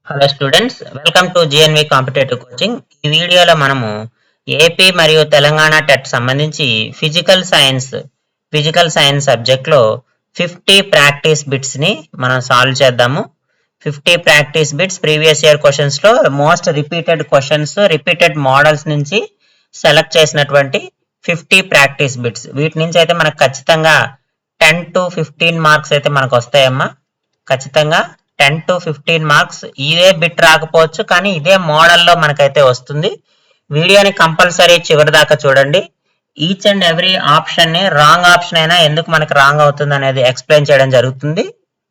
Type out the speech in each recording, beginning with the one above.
Hello students, welcome to GNV competitive coaching. ఈ వీడియోలో మనము ఏపీ మరియు తెలంగాణ టెట్ సంబంధించి ఫిజికల్ సైన్స్ సబ్జెక్ట్లో 50 ప్రాక్టీస్ బిట్స్ ని మనం సాల్వ్ చేద్దాము. 50 practice bits previous year questions లో most repeated questions, repeated models నుంచి సెలెక్ట్ చేసినటువంటి 50 ప్రాక్టీస్ బిట్స్. వీటి నుంచి అయితే మనకు ఖచ్చితంగా 10 to 15 మార్క్స్ అయితే మనకు వస్తాయమ్మా. ఖచ్చితంగా 10 to 15 మార్క్స్. ఇదే బిట్ రాకపోవచ్చు, కానీ ఇదే మోడల్లో మనకైతే వస్తుంది. వీడియోని కంపల్సరీ చివరి దాకా చూడండి. ఈచ్ అండ్ ఎవ్రీ ఆప్షన్ ని రాంగ్ ఆప్షన్ అయినా ఎందుకు మనకి రాంగ్ అవుతుంది అనేది ఎక్స్ప్లెయిన్ చేయడం జరుగుతుంది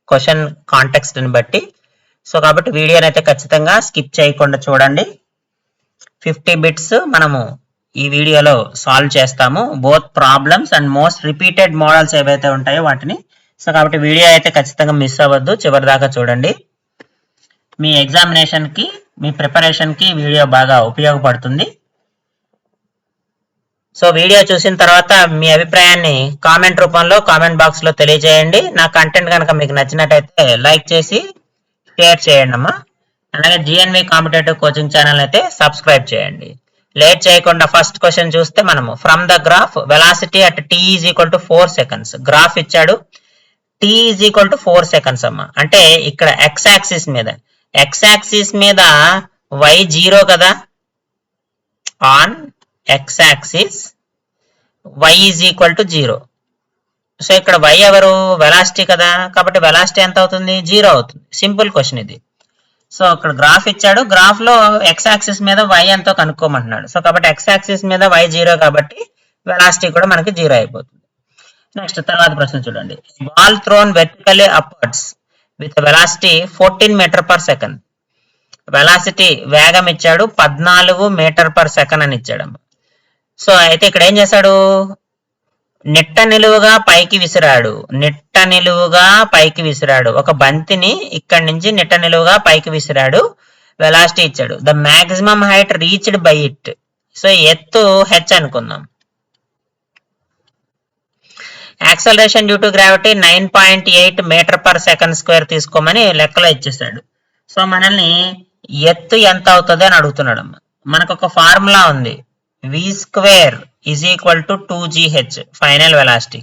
క్వశ్చన్ కాంటెక్స్ట్ ని బట్టి. సో కాబట్టి వీడియోని అయితే ఖచ్చితంగా స్కిప్ చేయకుండా చూడండి. 50 బిట్స్ మనము ఈ వీడియోలో సాల్వ్ చేస్తాము. Both problems and most repeated models ఏవైతే ఉంటాయో వాటిని. సో కాబట్టి వీడియో అయితే ఖచ్చితంగా మిస్ అవ్వద్దు, చివరి దాకా చూడండి. మీ ఎగ్జామినేషన్ కి, మీ ప్రిపరేషన్ కి వీడియో బాగా ఉపయోగపడుతుంది. సో వీడియో చూసిన తర్వాత మీ అభిప్రాయాన్ని కామెంట్ రూపంలో కామెంట్ బాక్స్ లో తెలియజేయండి. నా కంటెంట్ కనుక మీకు నచ్చినట్టయితే లైక్ చేసి షేర్ చేయండి అమ్మా. అలాగే జిఎన్వి కాంపిటేటివ్ కోచింగ్ ఛానల్ అయితే సబ్స్క్రైబ్ చేయండి. లేట్ చేయకుండా ఫస్ట్ క్వశ్చన్ చూస్తే మనము from the graph velocity at t is equal to 4 seconds. Graph ఇచ్చాడు, t is equal to 4 seconds అమ్మా. అంటే ఇక్కడ x యాక్సిస్ మీద y 0 కదా, on x axis y is equal to 0. So ఇక్కడ y ఎవరు? వెలాసిటీ కదా, కాబట్టి వెలాసిటీ ఎంత అవుతుంది? 0 అవుతుంది. సింపుల్ క్వశ్చన్ ఇది. సో ఇక్కడ గ్రాఫ్ ఇచ్చాడు, గ్రాఫ్ లో x యాక్సిస్ మీద y ఎంతో కనుక్కోమంటున్నాడు. సో కాబట్టి x యాక్సిస్ మీద y 0 కాబట్టి వెలాసిటీ కూడా మనకి 0 అయిపోతుంది. నెక్స్ట్ తర్వాత ప్రశ్న చూడండి. Ball thrown vertically upwards with velocity 14 metre per second. Velocity వేగం ఇచ్చాడు 14 మీటర్ పర్ సెకండ్ అని ఇచ్చాడు. సో అయితే ఇక్కడ ఏం చేశాడు? నిట్ట నిలువుగా పైకి విసిరాడు. ఒక బంతిని ఇక్కడి నుంచి నిట్ట నిలువుగా పైకి విసిరాడు. వెలాసిటీ ఇచ్చాడు. The maximum height reached by it. So ఎత్తు h అనుకుందాం. Acceleration due to gravity 9.8 metre per second square తీసుకోమని లెక్కలో ఇచ్చేసాడు. సో మనల్ని ఎత్తు ఎంత అవుతుంది అని అడుగుతున్నాడు. మనకు ఒక ఫార్ములా ఉంది, v square is equal to 2gh final velocity.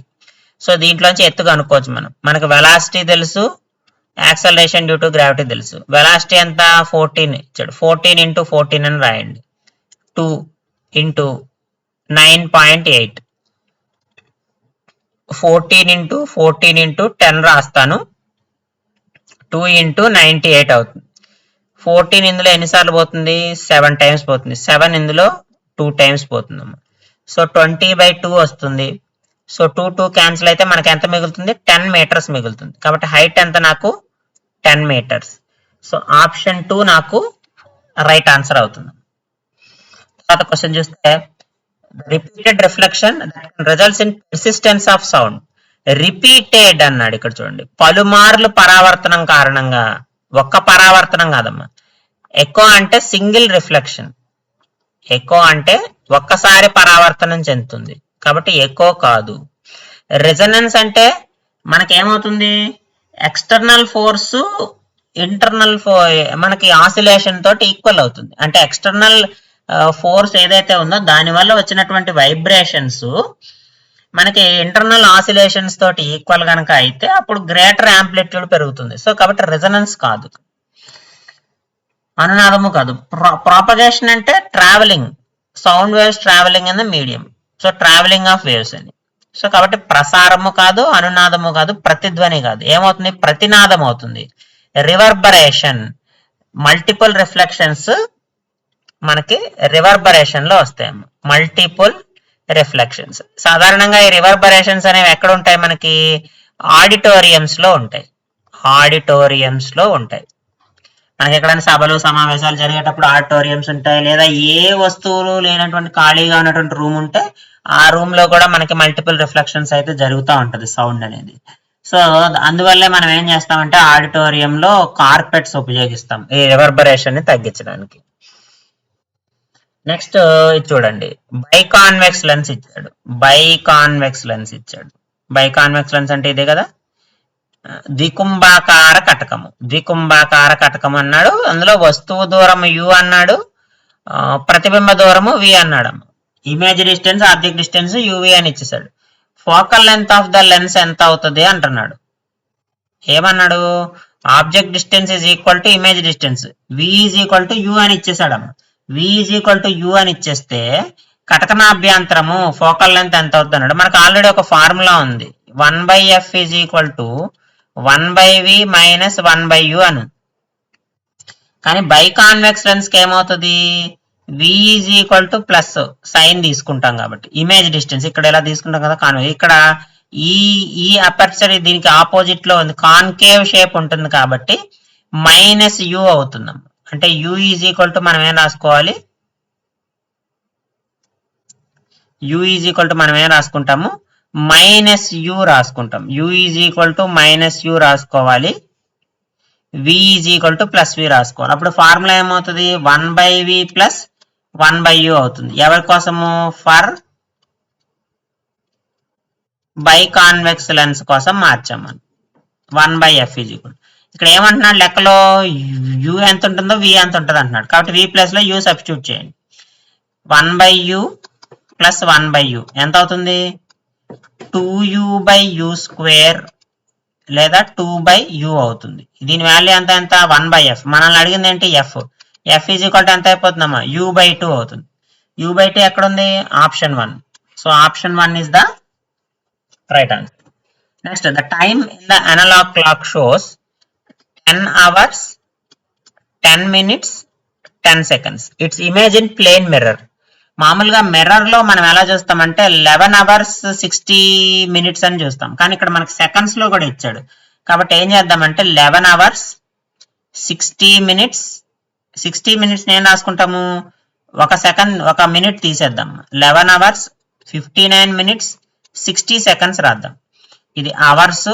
So దీంట్లోంచి ఎత్తు కనుక్కోవచ్చు మనం. మనకు వెలాసిటీ తెలుసు, యాక్సలరేషన్ డ్యూ టు గ్రావిటీ తెలుసు. వెలాసిటీ ఎంత? 14 ఇచ్చాడు. 14 into 14 అని రాయండి. 2 into 9.8. 14 into 14 into 10 రాస్తాను. 2 into 98 అవుతుంది. 14 ఇందులో ఎన్నిసార్లు పోతుంది? 7 టైమ్స్ పోతుంది. 7 ఇందులో 2 టైమ్స్ పోతుంది. సో 20/2 వస్తుంది. సో 2 క్యాన్సిల్ అయితే మనకి ఎంత మిగులుతుంది? 10 మీటర్స్ మిగులుతుంది. కాబట్టి హైట్ ఎంత నాకు? 10 మీటర్స్. సో ఆప్షన్ 2 నాకు రైట్ ఆన్సర్ అవుతుంది. తర్వాత క్వశ్చన్ చూస్తే repeated reflection results in persistence of sound. Repeated అన్నాడు. ఇక్కడ చూడండి, పలుమార్లు పరావర్తనం కారణంగా. ఒక్క పరావర్తనం కాదమ్మా. ఎకో అంటే సింగిల్ రిఫ్లెక్షన్. ఎకో అంటే ఒక్కసారి పరావర్తనం చెందుతుంది, కాబట్టి ఎకో కాదు. రెజనెన్స్ అంటే మనకేమవుతుంది? ఎక్స్టర్నల్ ఫోర్స్ ఇంటర్నల్ మనకి ఆసిలేషన్ తోటి ఈక్వల్ అవుతుంది. అంటే ఎక్స్టర్నల్ ఫోర్స్ ఏదైతే ఉందో దాని వల్ల వచ్చినటువంటి వైబ్రేషన్స్ మనకి ఇంటర్నల్ ఆసిలేషన్స్ తోటి ఈక్వల్ కనుక అయితే అప్పుడు గ్రేటర్ యాంప్లిట్యూడ్ పెరుగుతుంది. సో కాబట్టి రెజనెన్స్ కాదు, అనునాదము కాదు. ప్రాపగేషన్ అంటే travelling, sound waves travelling in the medium. So travelling of waves అని. సో కాబట్టి ప్రసారము కాదు, అనునాదము కాదు, ప్రతిధ్వని కాదు. ఏమవుతుంది? ప్రతినాదం అవుతుంది. రివర్బరేషన్, మల్టిపుల్ రిఫ్లెక్షన్స్ మనకి రివర్బరేషన్ లో వస్తాయి. Multiple reflections. సాధారణంగా ఈ రివర్బరేషన్స్ అనేవి ఎక్కడ ఉంటాయి? మనకి ఆడిటోరియంస్ లో ఉంటాయి. మనకి ఎక్కడైనా సభలు సమావేశాలు జరిగేటప్పుడు ఆడిటోరియంస్ ఉంటాయి, లేదా ఏ వస్తువులు లేనటువంటి ఖాళీగా ఉన్నటువంటి రూమ్ ఉంటే ఆ రూమ్ లో కూడా మనకి మల్టిపుల్ రిఫ్లెక్షన్స్ అయితే జరుగుతూ ఉంటది సౌండ్ అనేది. సో అందువల్లే మనం ఏం చేస్తామంటే ఆడిటోరియంలో కార్పెట్స్ ఉపయోగిస్తాం ఈ రివర్బరేషన్ ని తగ్గించడానికి. నెక్స్ట్ ఇది చూడండి, బైకాన్వెక్స్ లెన్స్ ఇచ్చాడు. బైకాన్వెక్స్ లెన్స్ అంటే ఇదే కదా. ద్వికుంభాకార కటకము. ద్వికుంభాకార కటకం అన్నాడు. అందులో వస్తువు దూరం u అన్నాడు, ప్రతిబింబ దూరము v అన్నాడు. Image distance, object distance uv అని ఇచ్చేసాడు. Focal length of the lens ఎంత అవుతుంది అంటున్నాడు. ఏమన్నాడు? Object distance is equal to image distance, v is equal to u అని ఇచ్చేసాడమ్మ. v is equal to u అని ఇచ్చేస్తే కటకనాభ్యంతరము ఫోకల్ లెంత్ ఎంత అవుతుంది అన్నాడు. మనకు ఆల్రెడీ ఒక ఫార్ములా ఉంది, 1/f is equal to 1/v minus 1/u అని. కానీ బై కాన్వెక్స్ లెన్స్ కి ఏమవుతుంది? v is equal to plus sign తీసుకుంటాం కాబట్టి ఇమేజ్ డిస్టెన్స్ ఇక్కడ ఎలా తీసుకుంటాం కదా కాన్వెక్స్, ఇక్కడ ఈ అపర్చర్ దీనికి ఆపోజిట్ లో ఉంది, కాన్కేవ్ షేప్ ఉంటుంది కాబట్టి మైనస్ u అవుతుంది. అంటే u ఈజ్ ఈక్వల్ టు మనం ఏం రాసుకోవాలి? u ఈజ్ ఈక్వల్ టు మనం ఏం రాసుకుంటాము? మైనస్ u రాసుకుంటాం. u is equal to minus u రాసుకోవాలి, v is equal to plus v రాసుకోవాలి. అప్పుడు ఫార్ములా ఏమవుతుంది? 1/v ప్లస్ 1/u అవుతుంది. ఎవరి కోసము? ఫర్ బై కాన్వెక్స్ లెన్స్ కోసం మార్చాం మనం. 1/f is equal. ఇక్కడ ఏమంటున్నాడు లెక్కలో? u ఎంత ఉంటుందో v ఎంత ఉంటుంది అంటున్నాడు. కాబట్టి v ప్లస్ లో u సబ్స్టిట్యూట్ చేయండి. 1/u ప్లస్ 1/u ఎంత అవుతుంది? 2u/u స్క్వేర్ లేదా 2/u అవుతుంది. దీని వాల్యూ ఎంత? 1/f. మనల్ని అడిగింది ఏంటి? f. f is equal to ఎంత అయిపోతుందమ్మా? u/2 అవుతుంది. u/2 ఎక్కడ ఉంది? Option 1. So option 1 is the right answer. Next, the time in the analogue clock shows 10 hours 10 minutes 10 seconds. It's image in plane mirror. మామూలుగా mirror లో మనం ఎలా చూస్తామంటే 11 hours 60 minutes అని చూస్తాం, కానీ ఇక్కడ మనకి సెకండ్స్ లో కూడా ఇచ్చాడు. కాబట్టి ఏం చేద్దామంటే 11 hours 60 minutes 60 minutes నేను రాసుకుంటాము, ఒక మినిట్ తీసేద్దాం. 11 hours 59 minutes 60 seconds రాద్దాం. ఇది అవర్స్,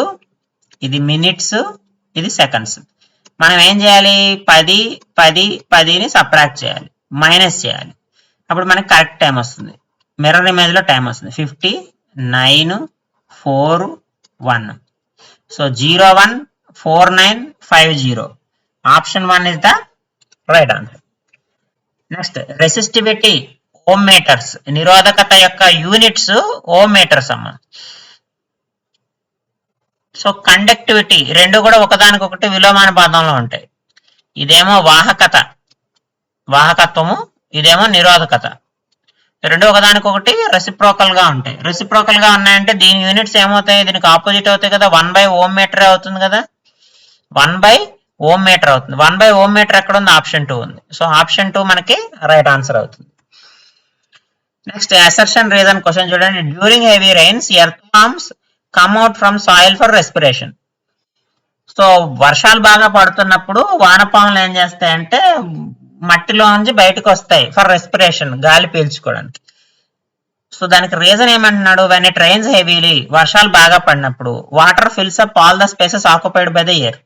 ఇది మినిట్స్, ఇది సెకండ్స్. మనం ఏం చేయాలి? 10 10 10ని సబ్ట్రాక్ట్ చేయాలి, మైనస్ చేయాలి. అప్పుడు మనకి కరెక్ట్ టైం వస్తుంది. మిర్రర్ ఇమేజ్ లో టైం వస్తుంది 50 9 4 1. So 014950. Option 1 is the right answer. Next, resistivity ohm metres. నిరోధకత యొక్క యూనిట్స్ ఓమ్ మీటర్స్ అమ్మ. సో కండక్టివిటీ రెండు కూడా ఒకదానికొకటి విలోమానుపాతంలో ఉంటాయి. ఇదేమో వాహకత్వము, ఇదేమో నిరోధకత. రెండు ఒకదానికొకటి రెసిప్రోకల్ గా ఉంటాయి. రెసిప్రోకల్ గా ఉన్నాయంటే దీని యూనిట్స్ ఏమవుతాయి? దీనికి ఆపోజిట్ అవుతాయి కదా. 1/ఓమ్ మీటర్ అవుతుంది కదా, 1/ఓమ్ మీటర్ అవుతుంది. 1/ఓమ్ మీటర్ ఎక్కడ ఉంది? ఆప్షన్ 2 ఉంది. సో ఆప్షన్ 2 మనకి రైట్ ఆన్సర్ అవుతుంది. నెక్స్ట్, అసర్షన్ రీజన్ క్వశ్చన్ చూడండి. During heavy rains earthworms come out from soil for respiration. So వర్షాలు బాగా పడుతున్నప్పుడు వానపాములు ఏం చేస్తాయంటే మట్టిలో నుంచి బయటకు వస్తాయి ఫర్ రెస్పిరేషన్, గాలి పీల్చుకోవడానికి. సో దానికి రీజన్ ఏమంటున్నాడు? వెన్ ఇట్ రైన్స్ హెవీలీ, వర్షాలు బాగా పడినప్పుడు water fills up all the spaces occupied by the air.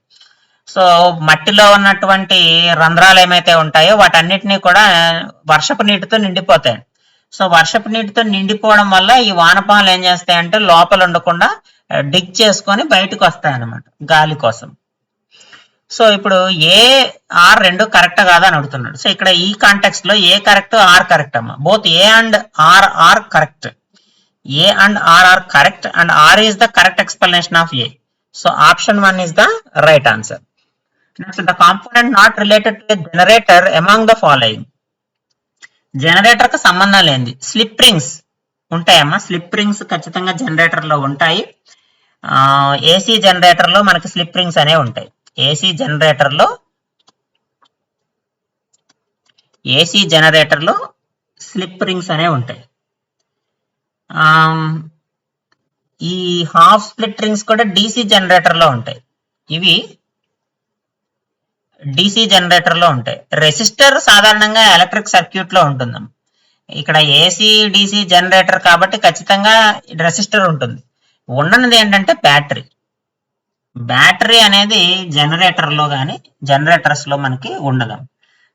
So మట్టిలో ఉన్నటువంటి రంధ్రాలు ఏమైతే ఉంటాయో వాటన్నిటినీ కూడా వర్షపు నీటితో నిండిపోతాయి. సో వర్షపు నీటితో నిండిపోవడం వల్ల ఈ వానపాములు ఏం చేస్తాయంటే లోపల ఉండకుండా డిగ్ చేసుకొని బయటకు వస్తాయి అన్నమాట గాలి కోసం. సో ఇప్పుడు ఏ ఆర్ రెండు కరెక్ట్ కాదా అని అడుగుతున్నాడు. సో ఇక్కడ ఈ కాంటెక్స్ట్ లో ఏ కరెక్ట్, ఆర్ కరెక్ట్ అమ్మా. Both A and R are correct. A and R are correct and R is the correct explanation of A. So option 1 is the right answer. Next, the component not related to a generator among the following. Generator కి సంబంధం లేనిది slip rings ఉంటాయమ్మా. Slip rings ఖచ్చితంగా generator లో ఉంటాయి. AC generator లో మనకి slip rings అనేవి ఉంటాయి. ఏసీ జనరేటర్ లో స్లిప్ రింగ్స్ అనేవి ఉంటాయి. ఈ హాఫ్ స్ప్లిట్ రింగ్స్ కూడా డీసీ జనరేటర్ లో ఉంటాయి. ఇవి డీసీ జనరేటర్ లో ఉంటాయి. రెసిస్టర్ సాధారణంగా ఎలక్ట్రిక్ సర్క్యూట్ లో ఉంటుందమ్మ. ఇక్కడ ఏసీ డీసీ జనరేటర్ కాబట్టి ఖచ్చితంగా రెసిస్టర్ ఉంటుంది. ఉండనిది ఏంటంటే బ్యాటరీ అనేది జనరేటర్ లో కానీ జనరేటర్స్ లో మనకి ఉండదు.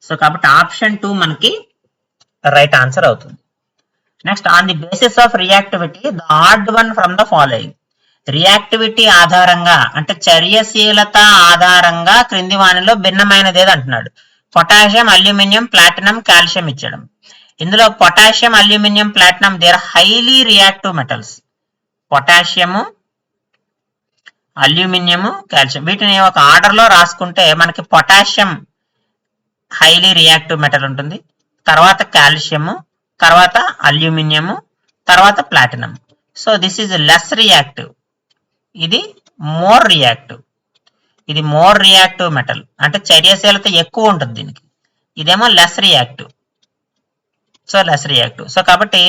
సో కాబట్టి ఆప్షన్ 2 మనకి రైట్ ఆన్సర్ అవుతుంది. Next, on the basis of reactivity the odd one from the following. Reactivity ఆధారంగా అంటే చర్యశీలత ఆధారంగా క్రింది వానిలో భిన్నమైనది ఏది అంటున్నాడు. పొటాషియం, అల్యూమినియం, ప్లాటినం, కాల్షియం ఇచ్చడం. ఇందులో potassium, aluminium, platinum they are highly reactive metals. Potassium, aluminium, calcium వీటిని ఒక ఆర్డర్ లో రాసుకుంటే మనకి పొటాషియం హైలీ రియాక్టివ్ మెటల్ ఉంటుంది, తర్వాత కాల్షియము, తర్వాత అల్యూమినియము, తర్వాత platinum. So this is less reactive, ఇది మోర్ రియాక్టివ్. ఇది మోర్ రియాక్టివ్ మెటల్ అంటే చర్యశీలత ఎక్కువ ఉంటుంది దీనికి. ఇదేమో less reactive. So less reactive. So కాబట్టి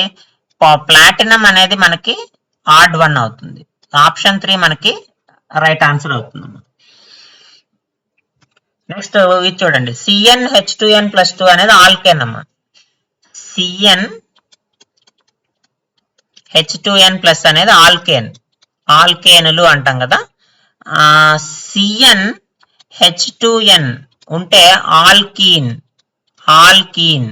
ప్లాటినం అనేది మనకి ఆడ్ 1 అవుతుంది. ఆప్షన్ 3 మనకి రైట్ ఆన్సర్ అవుతుంది. నెక్స్ట్ ఇది చూడండి, CnH2n+2 అనేది ఆల్కేన్ అమ్మా. CnH2n+ అనేది ఆల్కేన్, ఆల్కేనులు అంటాం కదా. CnH2n ఉంటే ఆల్కీన్, ఆల్కీన్.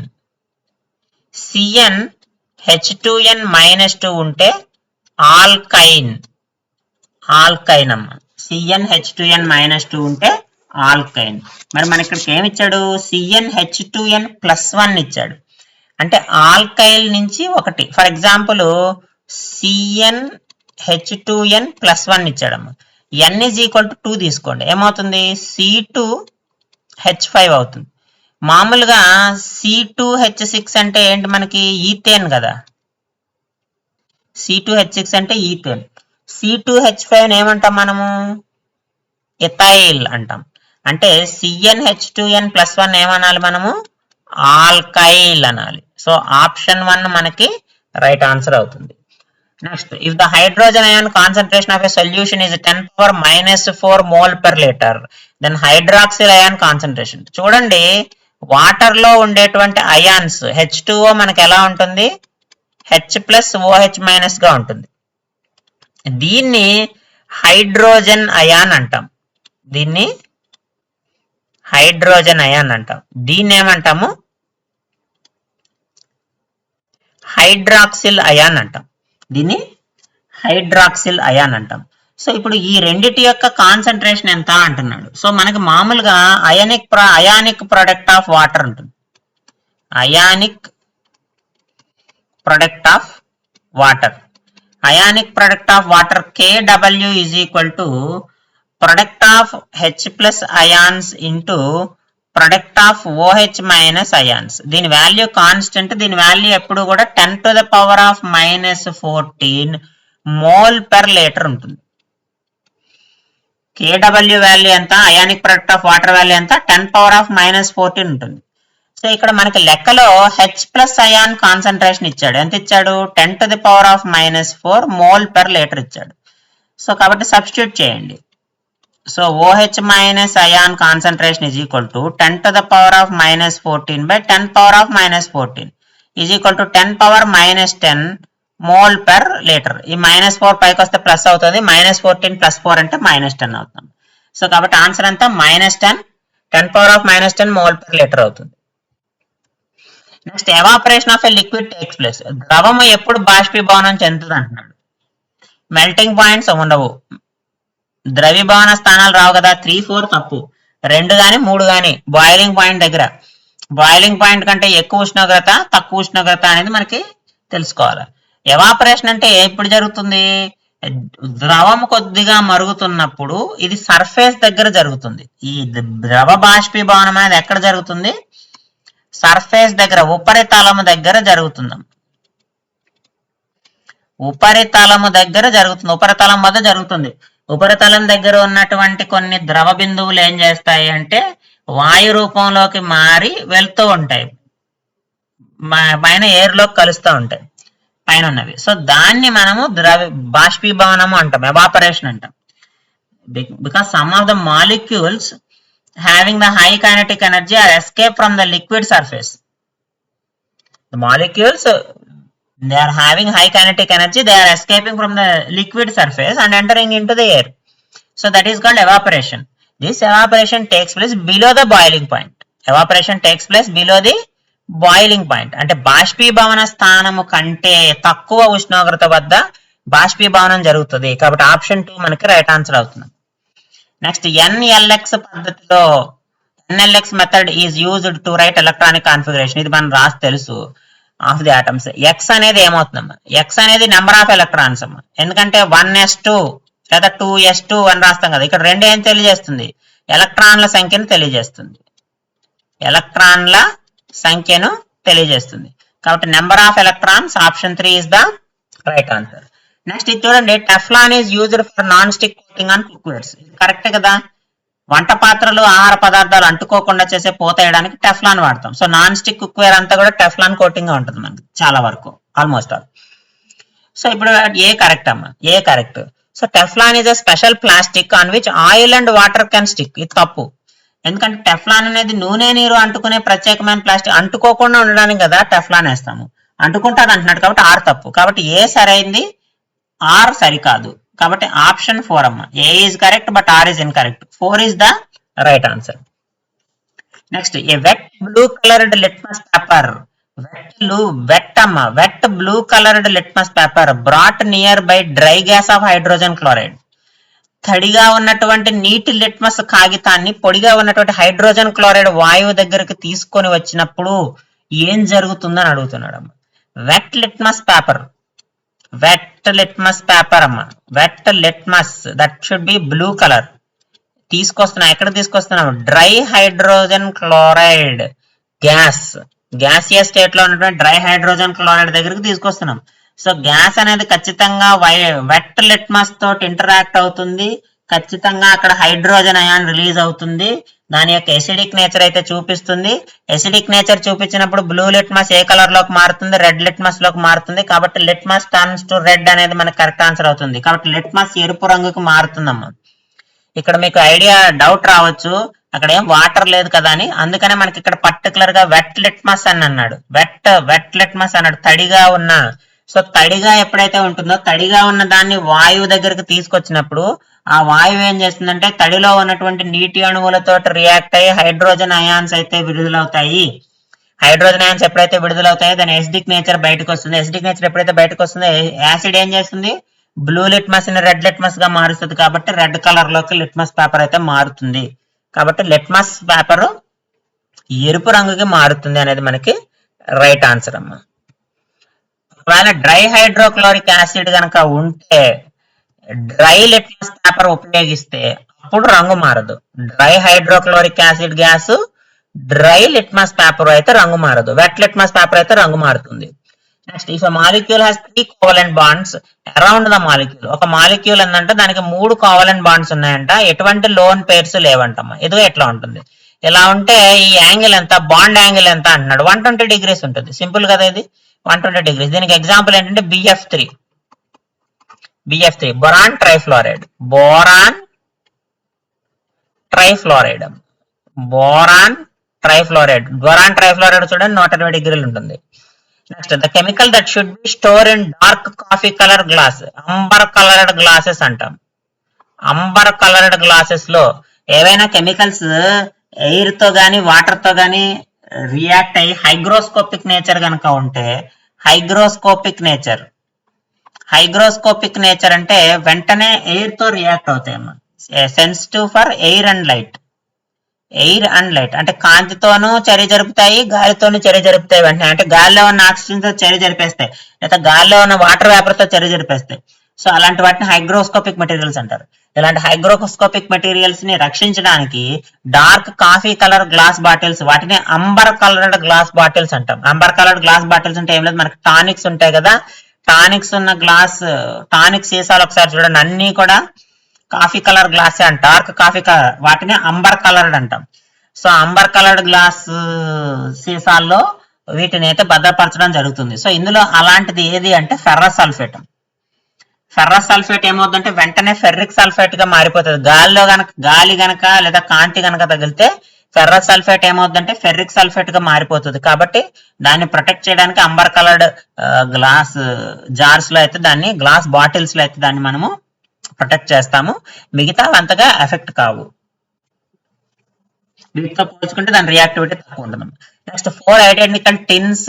CnH2n-2 ఉంటే ఆల్కైన్, ఆల్కైన్ అమ్మ. CnH2n-2 ఉంటే ఆల్కైన్. మరి మన ఇక్కడికి ఏమి ఇచ్చాడు, CnH2n+1 ఇచ్చాడు. అంటే ఆల్కైల్ నుంచి ఒకటి. For example CnH2n+1 ఇచ్చాడమ్మా. n = 2 తీసుకోండి, ఏమవుతుంది, C2H5 అవుతుంది. మామూలుగా C2H6 అంటే ఏంటి మనకి, ఈథేన్ కదా. C2H6 అంటే ఈథేన్. C2H5 ఏమంటాం మనము, ఎథైల్ అంటాం. అంటే CnH2n+1 ఏమనాలి మనము, ఆల్కైల్ అనాలి. సో ఆప్షన్ 1 మనకి రైట్ ఆన్సర్ అవుతుంది. Next, if the hydrogen ion concentration of a solution is 10⁻⁻⁴ mol/L, then hydroxyl ion concentration. చూడండి, వాటర్ లో ఉండేటువంటి అయాన్స్ H2O మనకి ఎలా ఉంటుంది, H+OH- గా ఉంటుంది. దీన్ని హైడ్రోజన్ అయాన్ అంటాం. దీన్ని హైడ్రోజన్ అయాన్ అంటాం. దీన్ని ఏమంటాము, హైడ్రాక్సిల్ అయాన్ అంటాం. దీన్ని హైడ్రాక్సిల్ అయాన్ అంటాం. సో ఇప్పుడు ఈ రెండిటి యొక్క కాన్సన్ట్రేషన్ ఎంత అంటున్నాడు. సో మనకి మామూలుగా అయానిక్ ప్రొడక్ట్ ఆఫ్ వాటర్ ఉంటుంది. Ionic product of water, ionic product of water KW = product of H+ ions into product of OH- ions. దీని వాల్యూ కాన్స్టెంట్, దీని వాల్యూ ఎప్పుడు కూడా 10⁻⁻14 mol/L ఉంటుంది. KW వాల్యూ ఎంత, ionic product of water value ఎంత, 10⁻⁻14 ఉంటుంది. So ఇక్కడ మనకి లెక్కలో H+ అయాన్ కాన్సన్ట్రేషన్ ఇచ్చాడు. ఎంత ఇచ్చాడు, 10⁻⁻4 mol/L ఇచ్చాడు. సో కాబట్టి సబ్స్టిట్యూట్ చేయండి. So OH- ion concentration = 10⁻⁻14/10⁻⁻14 = 10⁻⁻10 mol/L. ఈ -4 పైకి వస్తే ప్లస్ అవుతుంది, -14 + 4 అంటే -10 అవుతుంది. సో కాబట్టి ఆన్సర్ అంతా -10, 10⁻⁻10 mol/L అవుతుంది. Next, evaporation of a liquid takes place. ద్రవము ఎప్పుడు బాష్పీభవనం చెందుతుంది అంటున్నాడు. మెల్టింగ్ పాయింట్స్ ఉండవు, ద్రవీభవన స్థానాలు రావు కదా. 3, 4 తప్పు, 2 కానీ 3 కానీ బాయిలింగ్ పాయింట్ దగ్గర. బాయిలింగ్ పాయింట్ కంటే ఎక్కువ ఉష్ణోగ్రత, తక్కువ ఉష్ణోగ్రత అనేది మనకి తెలుసుకోవాలి. ఎవాపరేషన్ అంటే ఎప్పుడు జరుగుతుంది, ద్రవం కొద్దిగా మరుగుతున్నప్పుడు ఇది సర్ఫేస్ దగ్గర జరుగుతుంది. ఈ ద్రవ బాష్పీభవనం అనేది ఎక్కడ జరుగుతుంది, సర్ఫేస్ దగ్గర, ఉపరితలము దగ్గర జరుగుతుంది. ఉపరితలము దగ్గర జరుగుతుంది, ఉపరితలం వద్ద జరుగుతుంది. ఉపరితలం దగ్గర ఉన్నటువంటి కొన్ని ద్రవ బిందువులు ఏం చేస్తాయి అంటే వాయు రూపంలోకి మారి వెళ్తూ ఉంటాయి, పైన ఎయిర్లోకి కలుస్తూ ఉంటాయి పైన ఉన్నవి. సో దాన్ని మనము బాష్పీభవనము అంటాం, ఎవాపరేషన్ అంటాం. Because some of the molecules having the high kinetic energy are escape from the liquid surface. The molecules, they are having high kinetic energy, they are escaping from the liquid surface and entering into the air. So that is called evaporation. This evaporation takes place below the boiling point. Evaporation takes place below the boiling point. అంటే బాష్పీభవన స్థానము కంటే తక్కువ ఉష్ణోగ్రత వద్ద బాష్పీభవనం జరుగుతుంది. కాబట్టి option 2 మనకి రైట్ ఆన్సర్ అవుతుంది. నెక్స్ట్ ఎన్ఎల్ఎక్స్ పద్ధతిలో NLX method is used to right electronic configuration. ఇది మనం రాసి తెలుసు ఆఫ్ ది ఆటమ్స్. ఎక్స్ అనేది ఏమవుతుందమ్మా? ఎక్స్ అనేది నెంబర్ ఆఫ్ ఎలక్ట్రాన్స్ అమ్మా. ఎందుకంటే 1s2 లేదా 2s2 అని రాస్తాం కదా. ఇక్కడ 2 ఏం తెలియజేస్తుంది? ఎలక్ట్రాన్ల సంఖ్యను తెలియజేస్తుంది. ఎలక్ట్రాన్ల సంఖ్యను తెలియజేస్తుంది. కాబట్టి number of electrons option 3 is the right answer. Next ఇది చూడండి, Teflon is used for non stick coating on cookwares. Correct కదా? వంట పాత్రలు ఆహార పదార్థాలు అంటుకోకుండా చేసే పూత వేయడానికి టెఫ్లాన్ వాడతాం. సో నాన్ స్టిక్ కుక్వేర్ అంతా కూడా టెఫ్లాన్ కోటింగ్ గా ఉంటుంది మనకి చాలా వరకు, ఆల్మోస్ట్ ఆల్. సో ఇప్పుడు ఏ కరెక్ట్ అమ్మా? A correct. So Teflon is a special plastic on which oil and water can stick. ఇది తప్పు. ఎందుకంటే టెఫ్లాన్ అనేది నూనె నీరు అంటుకునే ప్రత్యేకమైన ప్లాస్టిక్. అంటుకోకుండా ఉండడానికి కదా టెఫ్లాన్ వేస్తాము. అంటుకుంటారు అంటున్నాడు కాబట్టి ఆర్ తప్పు. కాబట్టి ఏ సరైంది, ఆర్ సరికాదు. కాబట్టి ఆప్షన్ 4 అమ్మ. A is correct but R is incorrect. 4 is the right answer. Next a wet blue coloured litmus paper. Wet blue coloured litmus paper brought near by dry gas of hydrogen chloride. తడిగా ఉన్నటువంటి నీటి litmus కాగితాన్ని పొడిగా ఉన్నటువంటి hydrogen chloride వాయువు దగ్గరకు తీసుకొని వచ్చినప్పుడు ఏం జరుగుతుందని అడుగుతున్నాడు అమ్మ. వెట్ లిట్మస్ పేపర్ అమ్మ. Wet litmus that should be blue colour తీసుకొస్తున్నాం. ఎక్కడ తీసుకొస్తున్నాం? Dry hydrogen chloride gaseous state లో ఉన్నటువంటి డ్రై హైడ్రోజన్ క్లోరైడ్ దగ్గరికి తీసుకొస్తున్నాం. సో గ్యాస్ అనేది ఖచ్చితంగా వెట్ లిట్మస్ తోటి ఇంటరాక్ట్ అవుతుంది. ఖచ్చితంగా అక్కడ హైడ్రోజన్ అయాన్ రిలీజ్ అవుతుంది. దాని యొక్క ఎసిడిక్ నేచర్ అయితే చూపిస్తుంది. ఎసిడిక్ నేచర్ చూపించినప్పుడు బ్లూ లిట్మస్ ఏ కలర్ లోకి మారుతుంది? రెడ్ లిట్మస్ లోకి మారుతుంది. కాబట్టి లిట్మస్ టర్న్స్ టు రెడ్ అనేది మనకి కరెక్ట్ ఆన్సర్ అవుతుంది. కాబట్టి లిట్మస్ ఎరుపు రంగుకు మారుతుందమ్మా. ఇక్కడ మీకు ఐడియా డౌట్ రావచ్చు, అక్కడ ఏం వాటర్ లేదు కదా అని. అందుకనే మనకి ఇక్కడ పర్టికులర్ గా వెట్ లిట్మస్ అని అన్నాడు. వెట్ లిట్మస్ అన్నాడు, తడిగా ఉన్న. సో తడిగా ఎప్పుడైతే ఉంటుందో, తడిగా ఉన్న దాన్ని వాయువు దగ్గరకు తీసుకొచ్చినప్పుడు ఆ వాయువు ఏం చేస్తుందంటే తడిలో ఉన్నటువంటి నీటి అణువులతో రియాక్ట్ అయ్యి హైడ్రోజన్ అయాన్స్ అయితే విడుదలవుతాయి. హైడ్రోజన్ అయాన్స్ ఎప్పుడైతే విడుదలవుతాయో దాని ఎసిడిక్ నేచర్ బయటకు వస్తుంది. ఎసిడిక్ నేచర్ ఎప్పుడైతే బయటకు వస్తుందో యాసిడ్ ఏం చేస్తుంది? బ్లూ లిట్మస్ ని రెడ్ లిట్మస్ గా మారుస్తుంది. కాబట్టి రెడ్ కలర్ లోకి లిట్మస్ పేపర్ అయితే మారుతుంది. కాబట్టి లిట్మస్ పేపర్ ఎరుపు రంగుకి మారుతుంది అనేది మనకి రైట్ ఆన్సర్ అమ్మా. ఒకవేళ డ్రై హైడ్రోక్లోరిక్ యాసిడ్ కనుక ఉంటే డ్రై లిట్మస్ పేపర్ ఉపయోగిస్తే అప్పుడు రంగు మారదు. Dry hydrochloric acid gas dry litmus paper అయితే రంగు మారదు. వెట్ లిట్మస్ పేపర్ అయితే రంగు మారుతుంది. Next if molecule has 3 covalent bonds around the molecule. ఒక మాలిక్యూల్ ఏంటంటే దానికి 3 కోవలెంట్ బాండ్స్ ఉన్నాయంట, ఎటువంటి లోన్ పేర్స్ లేవంటమ్మా. ఇదిగో ఎట్లా ఉంటుంది? ఇలా ఉంటే ఈ యాంగిల్ ఎంత, బాండ్ యాంగిల్ ఎంత అంటున్నాడు? 120 degrees ఉంటుంది. సింపుల్ కదా ఇది, 120 degrees. దీనికి ఎగ్జాంపుల్ ఏంటంటే BF3 boron trifluoride. Boron trifluoride చూడండి 120 degrees ఉంటుంది. Next the chemical that should be store in dark coffee colour glass. Amber coloured glasses అంటాం. అంబర్ కలర్డ్ గ్లాసెస్ లో ఏవైనా కెమికల్స్ ఎయిర్ తో గానీ వాటర్ తో గానీ రియాక్ట్ అయ్యి హైగ్రోస్కోపిక్ నేచర్ కనుక ఉంటే, హైగ్రోస్కోపిక్ నేచర్ అంటే వెంటనే ఎయిర్ తో రియాక్ట్ అవుతాయమ్మా. Sensitive for air and light అంటే కాంతితోనూ చర్య జరుపుతాయి, గాలితోనూ చర్య జరుపుతాయి వెంటనే. అంటే గాలిలో ఉన్న ఆక్సిజన్ తో చర్య జరిపేస్తాయి, లేదా గాలిలో ఉన్న వాటర్ వేపర్ తో చర్య జరిపేస్తాయి. సో అలాంటి వాటిని హైగ్రోస్కోపిక్ మెటీరియల్స్ అంటారు. ఇలాంటి హైగ్రోస్కోపిక్ మెటీరియల్స్ ని రక్షించడానికి dark coffee colour glass bottles, వాటిని అంబర్ కలర్డ్ గ్లాస్ బాటిల్స్ అంటాం. అంబర్ కలర్డ్ గ్లాస్ బాటిల్స్ అంటే ఏం లేదు, మనకి టానిక్స్ ఉంటాయి కదా, టానిక్స్ ఉన్న టానిక్ సీసాలు ఒకసారి చూడండి, అన్ని కూడా కాఫీ కలర్ గ్లాస్ అంట, డార్క్ కాఫీ కలర్, వాటిని అంబర్ కలర్డ్ అంటాం. సో అంబర్ కలర్డ్ గ్లాస్ సీసాల్లో వీటిని అయితే భద్రపరచడం జరుగుతుంది. సో ఇందులో అలాంటిది ఏది అంటే ఫెర్రస్ సల్ఫేట్. ఫెర్రస్ సల్ఫేట్ ఏమవుతుందంటే వెంటనే ఫెర్రిక్ సల్ఫేట్ గా మారిపోతుంది. గాలి గనక లేదా కాంతి గనక తగిలితే ఫెర్రస్ సల్ఫేట్ ఏమవుతుందంటే ఫెర్రిక్ సల్ఫేట్ గా మారిపోతుంది. కాబట్టి దాన్ని ప్రొటెక్ట్ చేయడానికి అంబర్ కలర్డ్ గ్లాస్ జార్స్ లో అయితే దాన్ని, గ్లాస్ బాటిల్స్ లో అయితే దాన్ని మనము ప్రొటెక్ట్ చేస్తాము. మిగతా అంతగా ఎఫెక్ట్ కావు. వీటితో పోల్చుకుంటే దాని రియాక్టివిటీ తక్కువ ఉంటుంది. Next 4 identical tins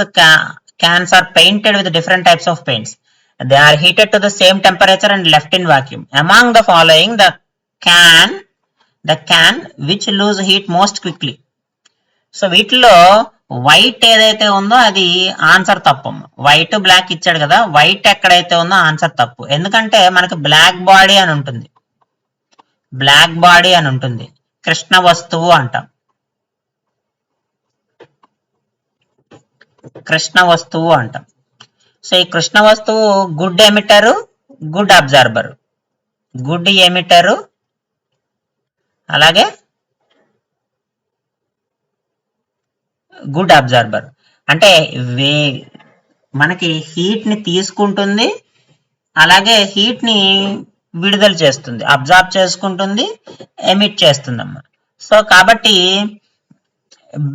cans are painted with different types of paints. They are heated to the same temperature and left in vacuum. Among the following, the can which lose heat most quickly. So వీటిలో white ఏదైతే ఉందో అది answer తప్పు. White black ఇచ్చాడు కదా, white ఎక్కడైతే ఉందో answer తప్పు. ఎందుకంటే మనకి బ్లాక్ బాడీ అని ఉంటుంది, బ్లాక్ బాడీ అని ఉంటుంది, కృష్ణ వస్తువు అంటాం, కృష్ణ వస్తువు అంటాం. సో ఈ కృష్ణ వస్తువు good emitter, good absorber, good emitter అలాగే గుడ్ అబ్జార్బర్. అంటే మనకి హీట్ ని తీసుకుంటుంది, అలాగే హీట్ ని విడుదల చేస్తుంది, అబ్జార్బ్ చేసుకుంటుంది, ఎమిట్ చేస్తుందమ్మా. సో కాబట్టి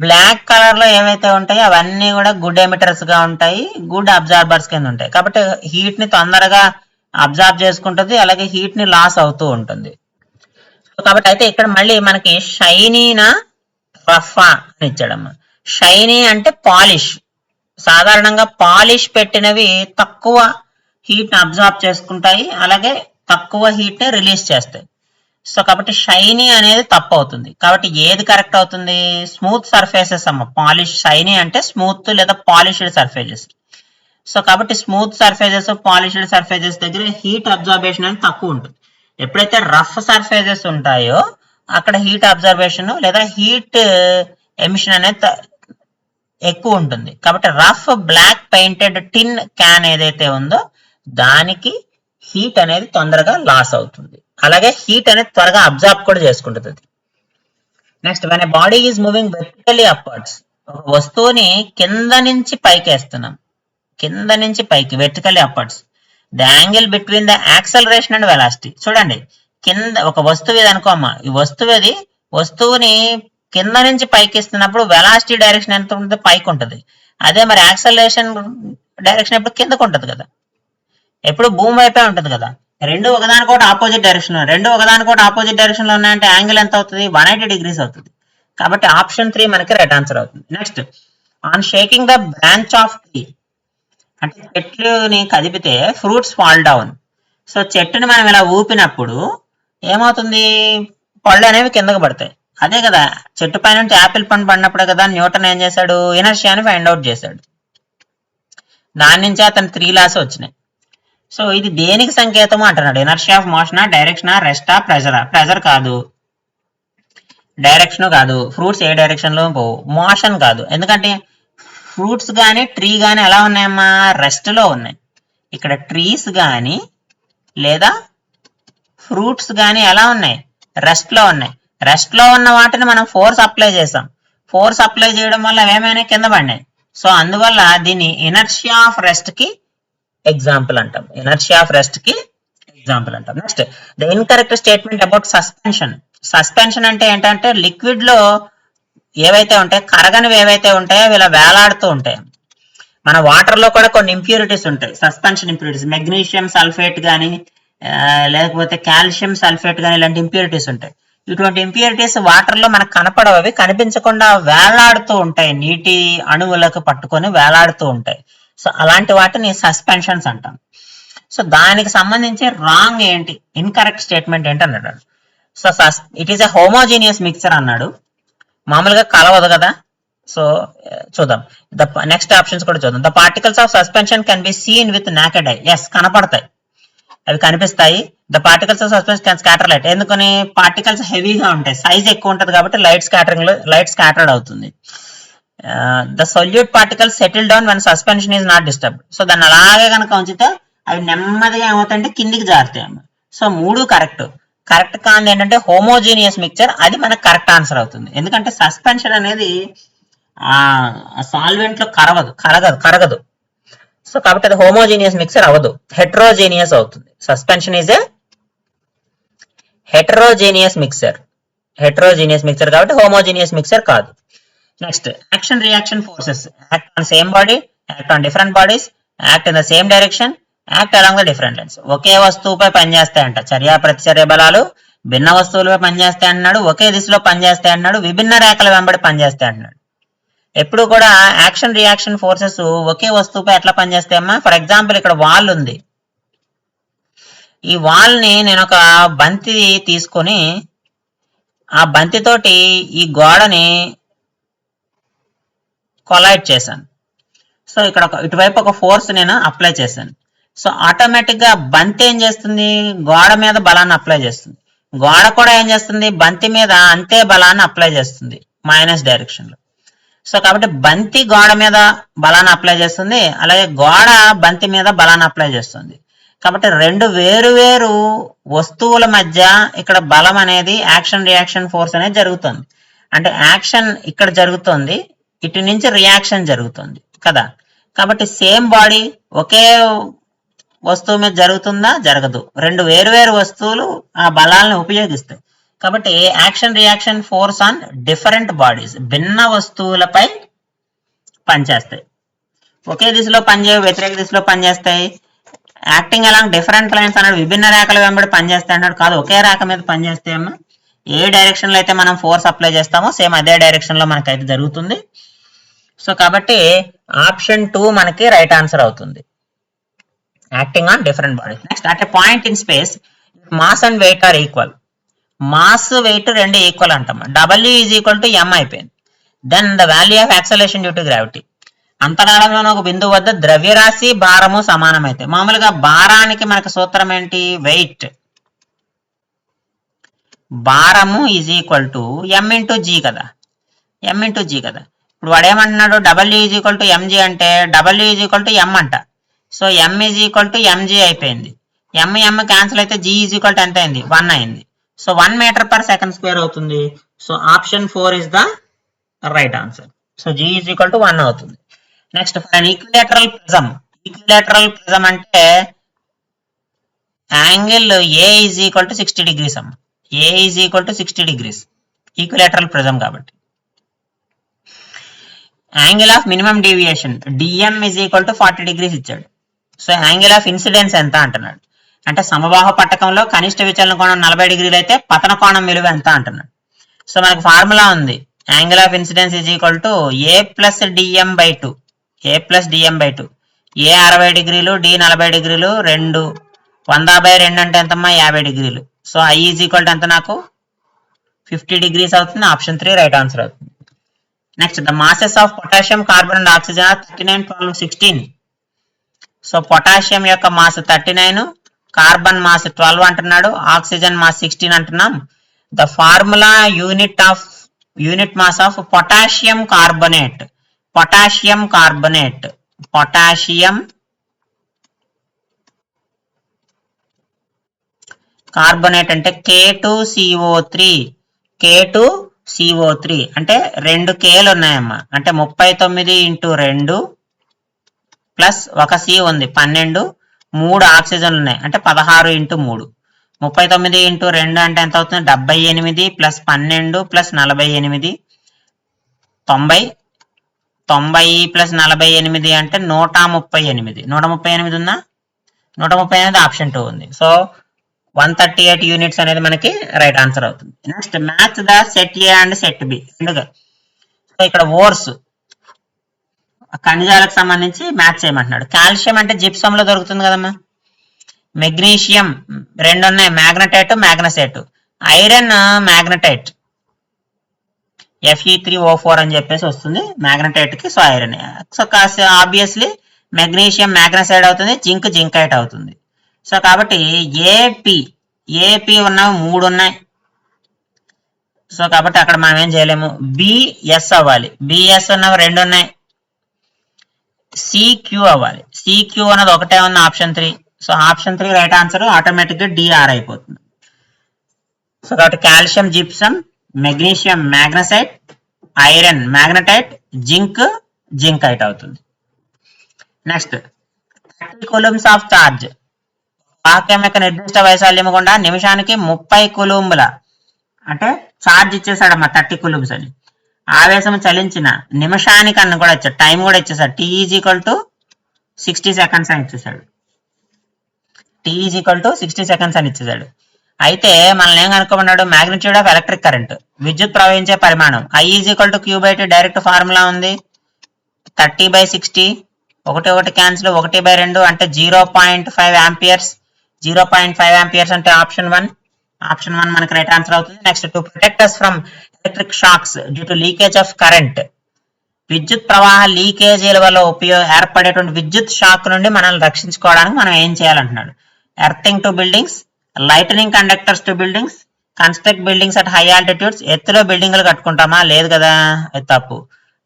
బ్లాక్ కలర్ లో ఏవైతే ఉంటాయో అవన్నీ కూడా గుడ్ ఎమిటర్స్ గా ఉంటాయి, గుడ్ అబ్జార్బర్స్ కింద ఉంటాయి. కాబట్టి హీట్ ని తొందరగా అబ్జార్బ్ చేసుకుంటుంది, అలాగే హీట్ ని లాస్ అవుతూ ఉంటుంది. కాబట్టి అయితే ఇక్కడ మళ్ళీ మనకి షైనీనా రఫా అని ఇచ్చాడమ్మా. షైనీ అంటే పాలిష్. సాధారణంగా పాలిష్ పెట్టినవి తక్కువ హీట్ ని అబ్జార్బ్ చేసుకుంటాయి, అలాగే తక్కువ హీట్ ని రిలీజ్ చేస్తాయి. సో కాబట్టి షైనీ అనేది తప్పు అవుతుంది. కాబట్టి ఏది కరెక్ట్ అవుతుంది? స్మూత్ సర్ఫేసెస్ అమ్మ. పాలిష్, షైనీ అంటే స్మూత్ లేదా పాలిష్డ్ సర్ఫేసెస్. సో కాబట్టి స్మూత్ సర్ఫేసెస్, పాలిష్డ్ సర్ఫేసెస్ దగ్గర హీట్ అబ్జర్వేషన్ అనేది తక్కువ ఉంటుంది. ఎప్పుడైతే రఫ్ సర్ఫేసెస్ ఉంటాయో అక్కడ హీట్ అబ్జర్వేషన్ లేదా హీట్ ఎమిషన్ అనేది ఎక్కువ ఉంటుంది. కాబట్టి rough black painted tin can ఏదైతే ఉందో దానికి హీట్ అనేది తొందరగా లాస్ అవుతుంది, అలాగే హీట్ అనేది త్వరగా అబ్జార్బ్ కూడా చేసుకుంటుంది. Next, when a body is moving vertically upwards, ఒక వస్తువుని కింద నుంచి పైకి వేస్తున్నాం, కింద నుంచి పైకి, vertically upwards. The angle between the acceleration and velocity. చూడండి, కింద ఒక వస్తువు ఇది అనుకోమ్మా, ఈ వస్తువుని కింద నుంచి పైకి ఇస్తున్నప్పుడు వెలాసిటీ డైరెక్షన్ ఎంత ఉంటుంది? పైకి ఉంటుంది. అదే మరి యాక్సలరేషన్ డైరెక్షన్ ఎప్పుడు కిందకు ఉంటుంది కదా, ఎప్పుడు భూమి వైపే ఉంటుంది కదా. రెండు ఒకదానికోటి ఆపోజిట్ డైరెక్షన్, ఆపోజిట్ డైరెక్షన్ లో ఉన్నాయంటే యాంగిల్ ఎంత అవుతుంది? 180 degrees అవుతుంది. కాబట్టి ఆప్షన్ 3 మనకి రైట్ ఆన్సర్ అవుతుంది. Next, on shaking the branch of tree, అంటే చెట్టుని కదిపితే ఫ్రూట్స్ ఫాల్ డౌన్. సో చెట్టుని మనం ఇలా ఊపినప్పుడు ఏమవుతుంది? పళ్ళు అనేవి కిందకు పడతాయి. అదే కదా, చెట్టు పై నుంచి యాపిల్ పండు పడినప్పుడే కదా న్యూటన్ ఏం చేశాడు? ఇనర్షియాని ఫైండ్ అవుట్ చేశాడు. దాని నుంచి అతను 3 laws వచ్చినాయి. సో ఇది దేనికి సంకేతము అంటున్నాడు? ఇనర్షియా ఆఫ్ మోషనా, డైరెక్షనా, రెస్టా, ప్రెజరా? ప్రెజర్ కాదు, డైరెక్షన్ కాదు. ఫ్రూట్స్ ఏ డైరెక్షన్ లో పోవు. మోషన్ కాదు, ఎందుకంటే ఫ్రూట్స్ కానీ ట్రీ కానీ ఎలా ఉన్నాయమ్మా? రెస్ట్ లో ఉన్నాయి. ఇక్కడ ట్రీస్ కానీ లేదా ఫ్రూట్స్ కానీ ఎలా ఉన్నాయి? రెస్ట్ లో ఉన్నాయి. రెస్ట్ లో ఉన్న వాటిని మనం ఫోర్స్ అప్లై చేసాం. ఫోర్స్ అప్లై చేయడం వల్ల ఏమైనా కింద పడినాయి. సో అందువల్ల దీన్ని ఇనర్షియా ఆఫ్ రెస్ట్ కి ఎగ్జాంపుల్ అంటాం, ఇనర్షియా ఆఫ్ రెస్ట్ కి ఎగ్జాంపుల్ అంటాం. Next, the incorrect statement about suspension. Suspension అంటే ఏంటంటే లిక్విడ్ లో ఏవైతే ఉంటాయి, కరగనివి ఏవైతే ఉంటాయో అవి ఇలా వేలాడుతూ ఉంటాయి. మన వాటర్ లో కూడా కొన్ని ఇంప్యూరిటీస్ ఉంటాయి, సస్పెన్షన్ ఇంప్యూరిటీస్. మెగ్నీషియం సల్ఫేట్ కానీ లేకపోతే కాల్షియం సల్ఫేట్ కానీ ఇలాంటి ఇంప్యూరిటీస్ ఉంటాయి. ఇటువంటి ఇంప్యూరిటీస్ వాటర్ లో మనకు కనపడవు, అవి కనిపించకుండా వేలాడుతూ ఉంటాయి, నీటి అణువులకు పట్టుకొని వేలాడుతూ ఉంటాయి. సో అలాంటి వాటిని సస్పెన్షన్స్ అంటాం. సో దానికి సంబంధించి రాంగ్ ఏంటి, ఇన్కరెక్ట్ స్టేట్మెంట్ ఏంటి అన్నాడు. So it is a homogeneous mixture అన్నాడు. మామూలుగా కలవదు కదా. సో చూద్దాం, నెక్స్ట్ ఆప్షన్స్ కూడా చూద్దాం. The particles of suspension can be seen with naked eye. Yes, కనపడతాయి, అవి కనిపిస్తాయి. The particles of suspension can scatter light. ఎందుకని? పార్టికల్స్ హెవీగా ఉంటాయి, సైజ్ ఎక్కువ ఉంటుంది కాబట్టి లైట్ స్కాటర్డ్ అవుతుంది. The solute particles settle down when suspension is not disturbed. So దాన్ని అలాగే కనుక ఉంచితే అవి నెమ్మదిగా ఏమవుతాయంటే కిందికి జారుతాయి. So 3 correct. కరెక్ట్ కాదు ఏంటంటే హోమోజీనియస్ మిక్చర్, అది మనకు కరెక్ట్ ఆన్సర్ అవుతుంది. ఎందుకంటే సస్పెన్షన్ అనేది సాల్వెంట్ లో కరగదు. సో కాబట్టి అది హోమోజీనియస్ మిక్చర్ అవ్వదు, హెట్రోజీనియస్ అవుతుంది. Suspension is a heterogeneous mixture కాబట్టి హోమోజీనియస్ మిక్చర్ కాదు. Next, action reaction forces. Act on same body, act on different bodies, act in the same direction, act along the different lines. ఒకే వస్తువుపై పనిచేస్తాయంట చర్య ప్రతిచర్య బలాలు. భిన్న వస్తువులపై పనిచేస్తాయి అన్నాడు, ఒకే దిశలో పనిచేస్తాయి అన్నాడు, విభిన్న రేఖల వెంబడి పనిచేస్తాయి అన్నాడు. ఎప్పుడు కూడా యాక్షన్ రియాక్షన్ ఫోర్సెస్ ఒకే వస్తువుపై ఎట్లా పనిచేస్తాయమ్మా? ఫర్ ఎగ్జాంపుల్ ఇక్కడ వాల్ ఉంది, ఈ వాల్ ని నేను ఒక బంతి తీసుకొని ఆ బంతితోటి ఈ గోడని కొలైడ్ చేశాను. సో ఇక్కడ ఇటువైపు ఒక ఫోర్స్ నేను అప్లై చేశాను. సో ఆటోమేటిక్ గా బంతి ఏం చేస్తుంది, గోడ మీద బలాన్ని అప్లై చేస్తుంది. గోడ కూడా ఏం చేస్తుంది, బంతి మీద అంతే బలాన్ని అప్లై చేస్తుంది మైనస్ డైరెక్షన్ లో. సో కాబట్టి బంతి గోడ మీద బలాన్ని అప్లై చేస్తుంది, అలాగే గోడ బంతి మీద బలాన్ని అప్లై చేస్తుంది. కాబట్టి రెండు వేరు వస్తువుల మధ్య ఇక్కడ బలం అనేది యాక్షన్ రియాక్షన్ ఫోర్స్ అనేది జరుగుతుంది. అంటే యాక్షన్ ఇక్కడ జరుగుతుంది, ఇటు నుంచి రియాక్షన్ జరుగుతుంది కదా. కాబట్టి సేమ్ బాడీ ఒకే వస్తువు మీద జరుగుతుందా, జరగదు. రెండు వేరు వస్తువులు ఆ బలాలను ఉపయోగిస్తాయి. కాబట్టి action reaction force on different bodies, భిన్న వస్తువులపై పనిచేస్తాయి. ఒకే దిశలో పనిచేయవు, వ్యతిరేక దిశలో పనిచేస్తాయి. యాక్టింగ్ అలాంగ్ డిఫరెంట్ లైన్స్ అన్నాడు, విభిన్న రేఖల వెంబడి పనిచేస్తాయి అన్నాడు. కాదు, ఒకే రేఖ మీద పనిచేస్తాయమ్మా. ఏ డైరెక్షన్ లో అయితే మనం ఫోర్స్ అప్లై చేస్తామో సేమ్ అదే డైరెక్షన్ లో మనకైతే జరుగుతుంది. సో కాబట్టి ఆప్షన్ 2 మనకి రైట్ ఆన్సర్ అవుతుంది, acting on different bodies. Next, at a point in space mass and weight are equal. Mass weight రెండు ఈక్వల్ అంటాం. W is equal to M అయిపోయింది. Then the value of acceleration due to gravity. అంతరాళంలోని ఒక బిందువు వద్ద ద్రవ్యరాశి భారము సమానమైతే, మామూలుగా భారానికి మనకు సూత్రం ఏంటి, వెయిట్. భారము is equal to M into G కదా, M ఇంటూ G కదా. ఇప్పుడు వాడు ఏమంటున్నాడు, W is equal to MG అంటే W is equal to M అంట. So M is equal to MG అయిపోయింది. M క్యాన్సిల్ అయితే G ఈజ్ ఈక్వల్ టు ఎంత అయింది, 1 అయింది. So 1 metre per second square అవుతుంది. So option 4 is the right answer. So G is equal to 1 అవుతుంది. Next, for an equilateral prism. Equilateral prism అంటే angle A is equal to 60 degrees అమ్మ. A is equal to 60 degrees equilateral prism కాబట్టి. Angle of minimum deviation DM is equal to 40 degrees ఇచ్చాడు. So angle of incidence ఎంత అంటున్నాడు, అంటే సమబాహు పట్టకంలో కనిష్ట విచలన కోణం 40 డిగ్రీలు అయితే పతన కోణం విలువ ఎంత అంటున్నాడు. సో మనకు ఫార్ములా ఉంది, angle of incidence is equal to A plus DM by 2. A plus DM by 2. A 60 డిగ్రీలు, D 40 డిగ్రీలు, 2 100/2 అంటే ఎంతమ్మా, 50 డిగ్రీలు. So I is equal to ఎంత, నాకు 50 డిగ్రీస్ అవుతుంది. ఆప్షన్ 3 రైట్ ఆన్సర్ అవుతుంది. Next, the masses of potassium, carbon and oxygen 39, 12, 16. So potassium యొక్క మాస్ 39, కార్బన్ మాస్ 12 అంటున్నాడు, ఆక్సిజన్ మాస్ 16 అంటున్నాం. The formula unit mass of potassium carbonate. Potassium carbonate, potassium carbonate అంటే K2CO3. K2CO3 అంటే 2 Kలు ఉన్నాయమ్మా, అంటే 39 into 2 plus 1 C ఉంది 12, 3 ఆక్సిజన్లు ఉన్నాయి అంటే 16 ఇంటూ 3. 39 ఇంటూ 2 అంటే ఎంత అవుతుంది, 78 ప్లస్ 12 ప్లస్ 48, 90. 90 ప్లస్ 48 అంటే 138. 138 ఉందా, 138 ఆప్షన్ 2 ఉంది. సో 138 యూనిట్స్ అనేది మనకి రైట్ ఆన్సర్ అవుతుంది. Next, match the set A and set B. So ఇక్కడ ఓర్స్ ఖనిజాలకు సంబంధించి మ్యాచ్ చేయమంటున్నాడు. కాల్షియం అంటే జిప్సం లో దొరుకుతుంది కదమ్మా. మెగ్నీషియం 2 ఉన్నాయి, magnetite, magnesite. Iron magnetite Fe3O4 అని చెప్పేసి వస్తుంది మ్యాగ్నటైట్ కి. So iron. So obviously magnesium magnesite అవుతుంది, జింక్ జింకైట్ అవుతుంది. సో కాబట్టి ఏపీ ఉన్నవి 3 ఉన్నాయి. సో కాబట్టి అక్కడ మనం ఏం చేయలేము. బిఎస్ అవ్వాలి, బిఎస్ ఉన్నవి 2 ఉన్నాయి. సిక్యూ అవ్వాలి, సిక్యూ అన్నది ఒకటే ఉంది, option 3. So option 3 right answer, automatic గా డిఆర్ అయిపోతుంది. సో కాబట్టి calcium gypsum, magnesium magnesite, iron magnetite, zinc zincite అవుతుంది. Next, 30 coulombs of charge. వాక్యం యొక్క నిర్దిష్ట వైశాల్యం గుండా నిమిషానికి 30 కూలుంబుల అంటే ఛార్జ్ ఇచ్చేసాడమ్మా 30 కూలుంబ్స్ అని. ఆవేశం చలించిన నిమిషానికి అన్న కూడా ఇచ్చాడు, టైం కూడా ఇచ్చేసాడు. T is equal to 60 seconds అని ఇచ్చేసాడు. T is equal to 60 seconds అని ఇచ్చేసాడు. అయితే మనల్ని ఏం కనుక్కోమన్నాడు, మ్యాగ్నిట్యూడ్ ఆఫ్ ఎలక్ట్రిక్ కరెంట్, విద్యుత్ ప్రవహించే పరిమాణం. I is equal to Q/T direct formula ఉంది, 30/60. 1 క్యాన్సిల్, 1/2 అంటే 0.5 ఆంపియర్స్. 0.5 amperes అంటే ఆప్షన్ 1 మనకి రైట్ ఆన్సర్ అవుతుంది. Next to protect us from electric shocks due to leakage of current, విద్యుత్ ప్రవాహ లీకేజీల వల్ల ఏర్పడేటువంటి విద్యుత్ షాక్ నుండి మనల్ని రక్షించుకోవడానికి మనం ఏం చేయాలంటున్నాడు. Earthing to buildings, lightning conductors to buildings, construct buildings at high altitudes. ఎత్తులో బిల్డింగ్లు కట్టుకుంటామా? లేదు కదా, అది తప్పు.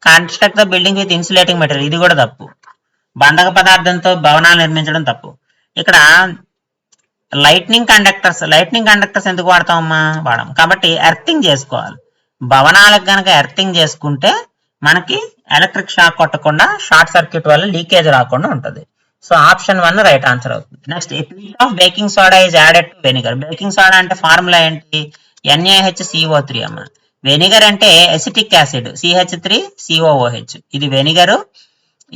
Construct the building with insulating material, ఇది కూడా తప్పు. బంధక పదార్థంతో భవనాలు నిర్మించడం తప్పు. ఇక్కడ లైట్నింగ్ కండక్టర్స్ ఎందుకు వాడతామమ్మా? వాడము. కాబట్టి ఎర్తింగ్ చేసుకోవాలి. భవనాలకు గనక ఎర్తింగ్ చేసుకుంటే మనకి ఎలక్ట్రిక్ షాక్ కొట్టకుండా షార్ట్ సర్క్యూట్ వల్ల లీకేజ్ రాకుండా ఉంటుంది. సో ఆప్షన్ 1 రైట్ ఆన్సర్ అవుతుంది. Next a piece of baking soda is added to vinegar. Baking soda అంటే ఫార్ములా ఏంటి? NaHCO3 అమ్మ. వెనిగర్ అంటే ఎసిటిక్ యాసిడ్, CH3COOH. ఇది వెనిగర్,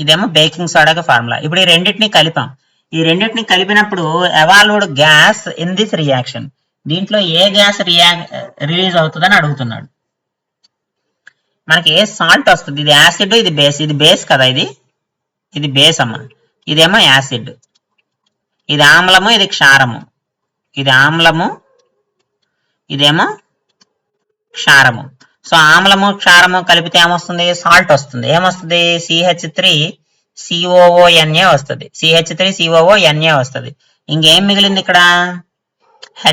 ఇదేమో బేకింగ్ సోడాకి ఫార్ములా. ఇప్పుడు ఈ రెండింటిని కలిపాం. ఈ రెండింటిని కలిపినప్పుడు evolved gas in this reaction, దీంట్లో ఏ గ్యాస్ రిలీజ్ అవుతుందని అడుగుతున్నాడు. మనకి ఏ సాల్ట్ వస్తుంది? ఇది యాసిడ్, ఇది బేస్. ఇది బేస్ కదా, ఇది బేస్ అమ్మ. ఇదేమో యాసిడ్, ఇది ఆమ్లము, ఇది క్షారము. ఇది ఆమ్లము, ఇదేమో క్షారము. సో ఆమ్లము క్షారము కలిపితే ఏమొస్తుంది? సాల్ట్ వస్తుంది. ఏమొస్తుంది? CH3COONA వస్తుంది. CH3COONA వస్తుంది. ఇంకేం మిగిలింది ఇక్కడ?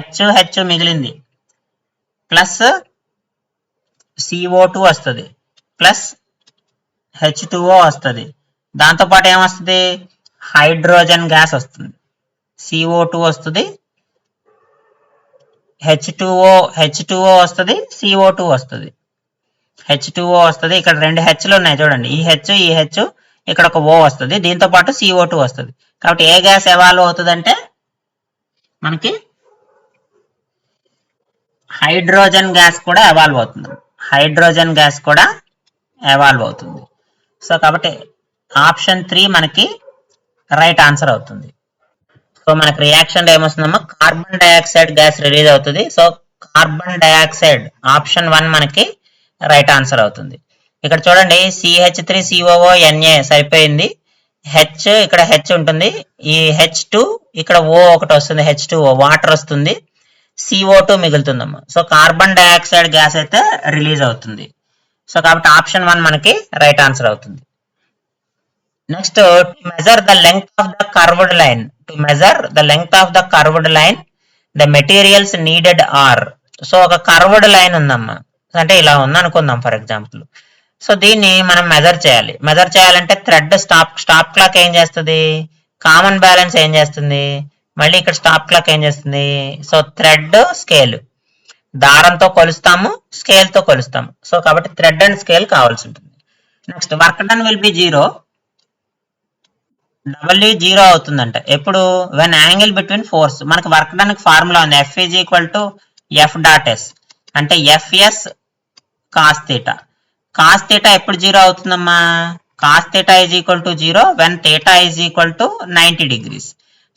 H మిగిలింది, ప్లస్ CO2 వస్తుంది, ప్లస్ H2O వస్తుంది. దాంతోపాటు ఏమొస్తుంది? హైడ్రోజన్ గ్యాస్ వస్తుంది. CO2 వస్తుంది, H2O వస్తుంది, CO2 వస్తుంది. H2O వస్తుంది. ఇక్కడ 2 హెచ్లు ఉన్నాయి చూడండి, ఈ హెచ్, ఇక్కడ ఒక O వస్తుంది. దీంతో పాటు CO2 వస్తుంది. కాబట్టి ఏ గ్యాస్ ఎవాల్వ్ అవుతుంది అంటే మనకి హైడ్రోజన్ గ్యాస్ కూడా ఎవాల్వ్ అవుతుంది. సో కాబట్టి ఆప్షన్ 3 మనకి రైట్ ఆన్సర్ అవుతుంది. సో మనకి రియాక్షన్ ఏమొస్తుందమ్మా? కార్బన్ డైఆక్సైడ్ గ్యాస్ రిలీజ్ అవుతుంది. సో కార్బన్ డైఆక్సైడ్ ఆప్షన్ 1 మనకి రైట్ ఆన్సర్ అవుతుంది. ఇక్కడ చూడండి, CH3COONA సరిపోయింది. ఇక్కడ హెచ్ ఉంటుంది, ఈ H2 ఇక్కడ O ఒకటి వస్తుంది, H2O వాటర్ వస్తుంది, CO2 మిగులుతుందమ్మా. సో కార్బన్ డైఆక్సైడ్ గ్యాస్ అయితే రిలీజ్ అవుతుంది. సో కాబట్టి ఆప్షన్ 1 మనకి రైట్ ఆన్సర్ అవుతుంది. Next to measure the length of the curved line the materials needed are. So ఒక కర్వ్డ్ లైన్ ఉందమ్మా, అంటే ఇలా ఉంది అనుకుందాం ఫర్ ఎగ్జాంపుల్. సో దీన్ని మనం మెజర్ చేయాలంటే థ్రెడ్ స్టాప్ క్లాక్ ఏం చేస్తుంది? కామన్ బ్యాలెన్స్ ఏం చేస్తుంది? మళ్ళీ ఇక్కడ స్టాప్ క్లాక్ ఏం చేస్తుంది? సో థ్రెడ్ స్కేల్, దారంతో కొలుస్తాము, స్కేల్ తో కొలుస్తాము. సో కాబట్టి థ్రెడ్ అండ్ స్కేల్ కావాల్సి ఉంటుంది. Next work done will be 0. W 0 అవుతుందంట ఎప్పుడు? When angle between force. మనకి వర్క్ డన్ ఫార్ములా ఉంది, F = F.S అంటే FS cos θ. cos θ ఎప్పుడు 0 అవుతుందమ్మా? cos θ = 0 when θ = 90 degrees.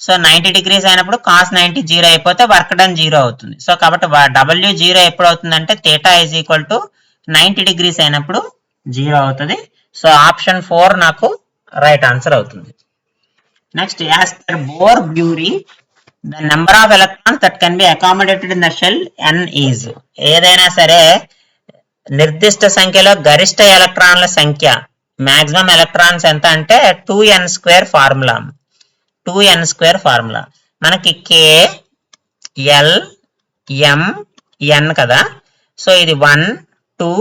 So 90 degrees అయినప్పుడు cos 90 0 అయిపోతే వర్క్ డన్ 0 అవుతుంది. సో కాబట్టి W 0 ఎప్పుడు అవుతుందంటే θ = 90 degrees అయినప్పుడు 0 అవుతుంది. సో ఆప్షన్ 4 నాకు రైట్ ఆన్సర్ అవుతుంది. Next as per Bohr-Bury the number of electrons that can be accommodated in the shell n is. ఏదైనా సరే నిర్దిష్ట సంఖ్యలో గరిష్ట ఎలక్ట్రాన్ల సంఖ్య, మాక్సిమం ఎలక్ట్రాన్స్ ఎంత అంటే 2n² ఫార్ములా. 2n² ఫార్ములా మనకి K L M N కదా. సో ఇది 1 2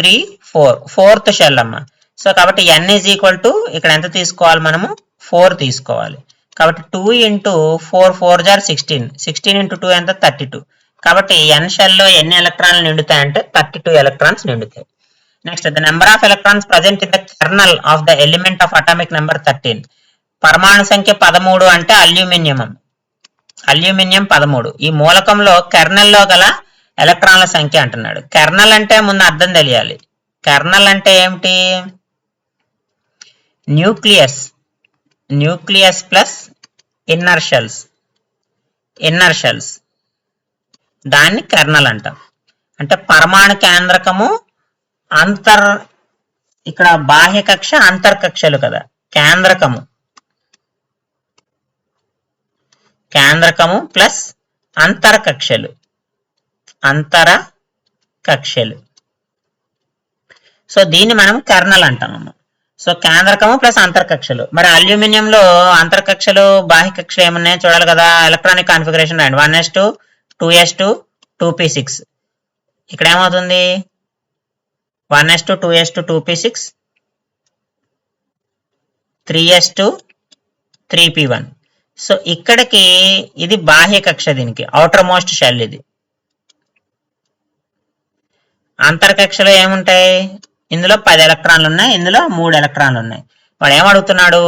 3 4 4th షెల్ అమ్మ. సో కాబట్టి n = ఇక్కడ ఎంత తీసుకోవాలి? మనము 4 తీసుకోవాలి. కాబట్టి 2 × 4 4 = 16. 16 × 2 ఎంత? 32. కాబట్టి n షెల్లో ఎన్ని ఎలక్ట్రాన్లు నిండుతాయంటే 32 ఎలక్ట్రాన్స్ నిండుతాయి. Next the number of electrons present in the kernel of the element of atomic number 13. పరమాణు సంఖ్య 13 అంటే అల్యూమినియం 13. ఈ మూలకంలో కెర్నల్లో గల ఎలక్ట్రాన్ల సంఖ్య అంటున్నాడు. కెర్నల్ అంటే ముందు అర్థం తెలియాలి. కెర్నల్ అంటే ఏమిటి? న్యూక్లియస్ ప్లస్ ఇన్నర్ షెల్స్, దాన్ని కెర్నల్ అంటాం. అంటే పరమాణు కేంద్రకము, ఇక్కడ బాహ్య కక్ష, అంతర్కక్షలు కదా. కేంద్రకము ప్లస్ అంతర కక్షలు. సో దీన్ని మనం కెర్నల్ అంటాము. సో కేంద్రకము ప్లస్ అంతర్కక్షలు. మరి అల్యూమినియంలో అంతర్కక్షలు బాహ్య కక్షలు ఏమున్నాయో చూడాలి కదా. ఎలక్ట్రానిక్ కాన్ఫిగరేషన్ రాయండి. 1s2 2s2 2p6. ఇక్కడ ఏమవుతుంది 1s2 2s2 2p6 3s2 3p1. So ఇక్కడికి ఇది బాహ్య కక్ష, దీనికి అవుటర్ మోస్ట్ షెల్. ఇది అంతర్కక్షలో ఏముంటాయి, ఇందులో 10 ఎలక్ట్రాన్లు ఉన్నాయి, ఇందులో 3 ఎలక్ట్రాన్లు ఉన్నాయి. వాడు ఏమడుగుతున్నాడు,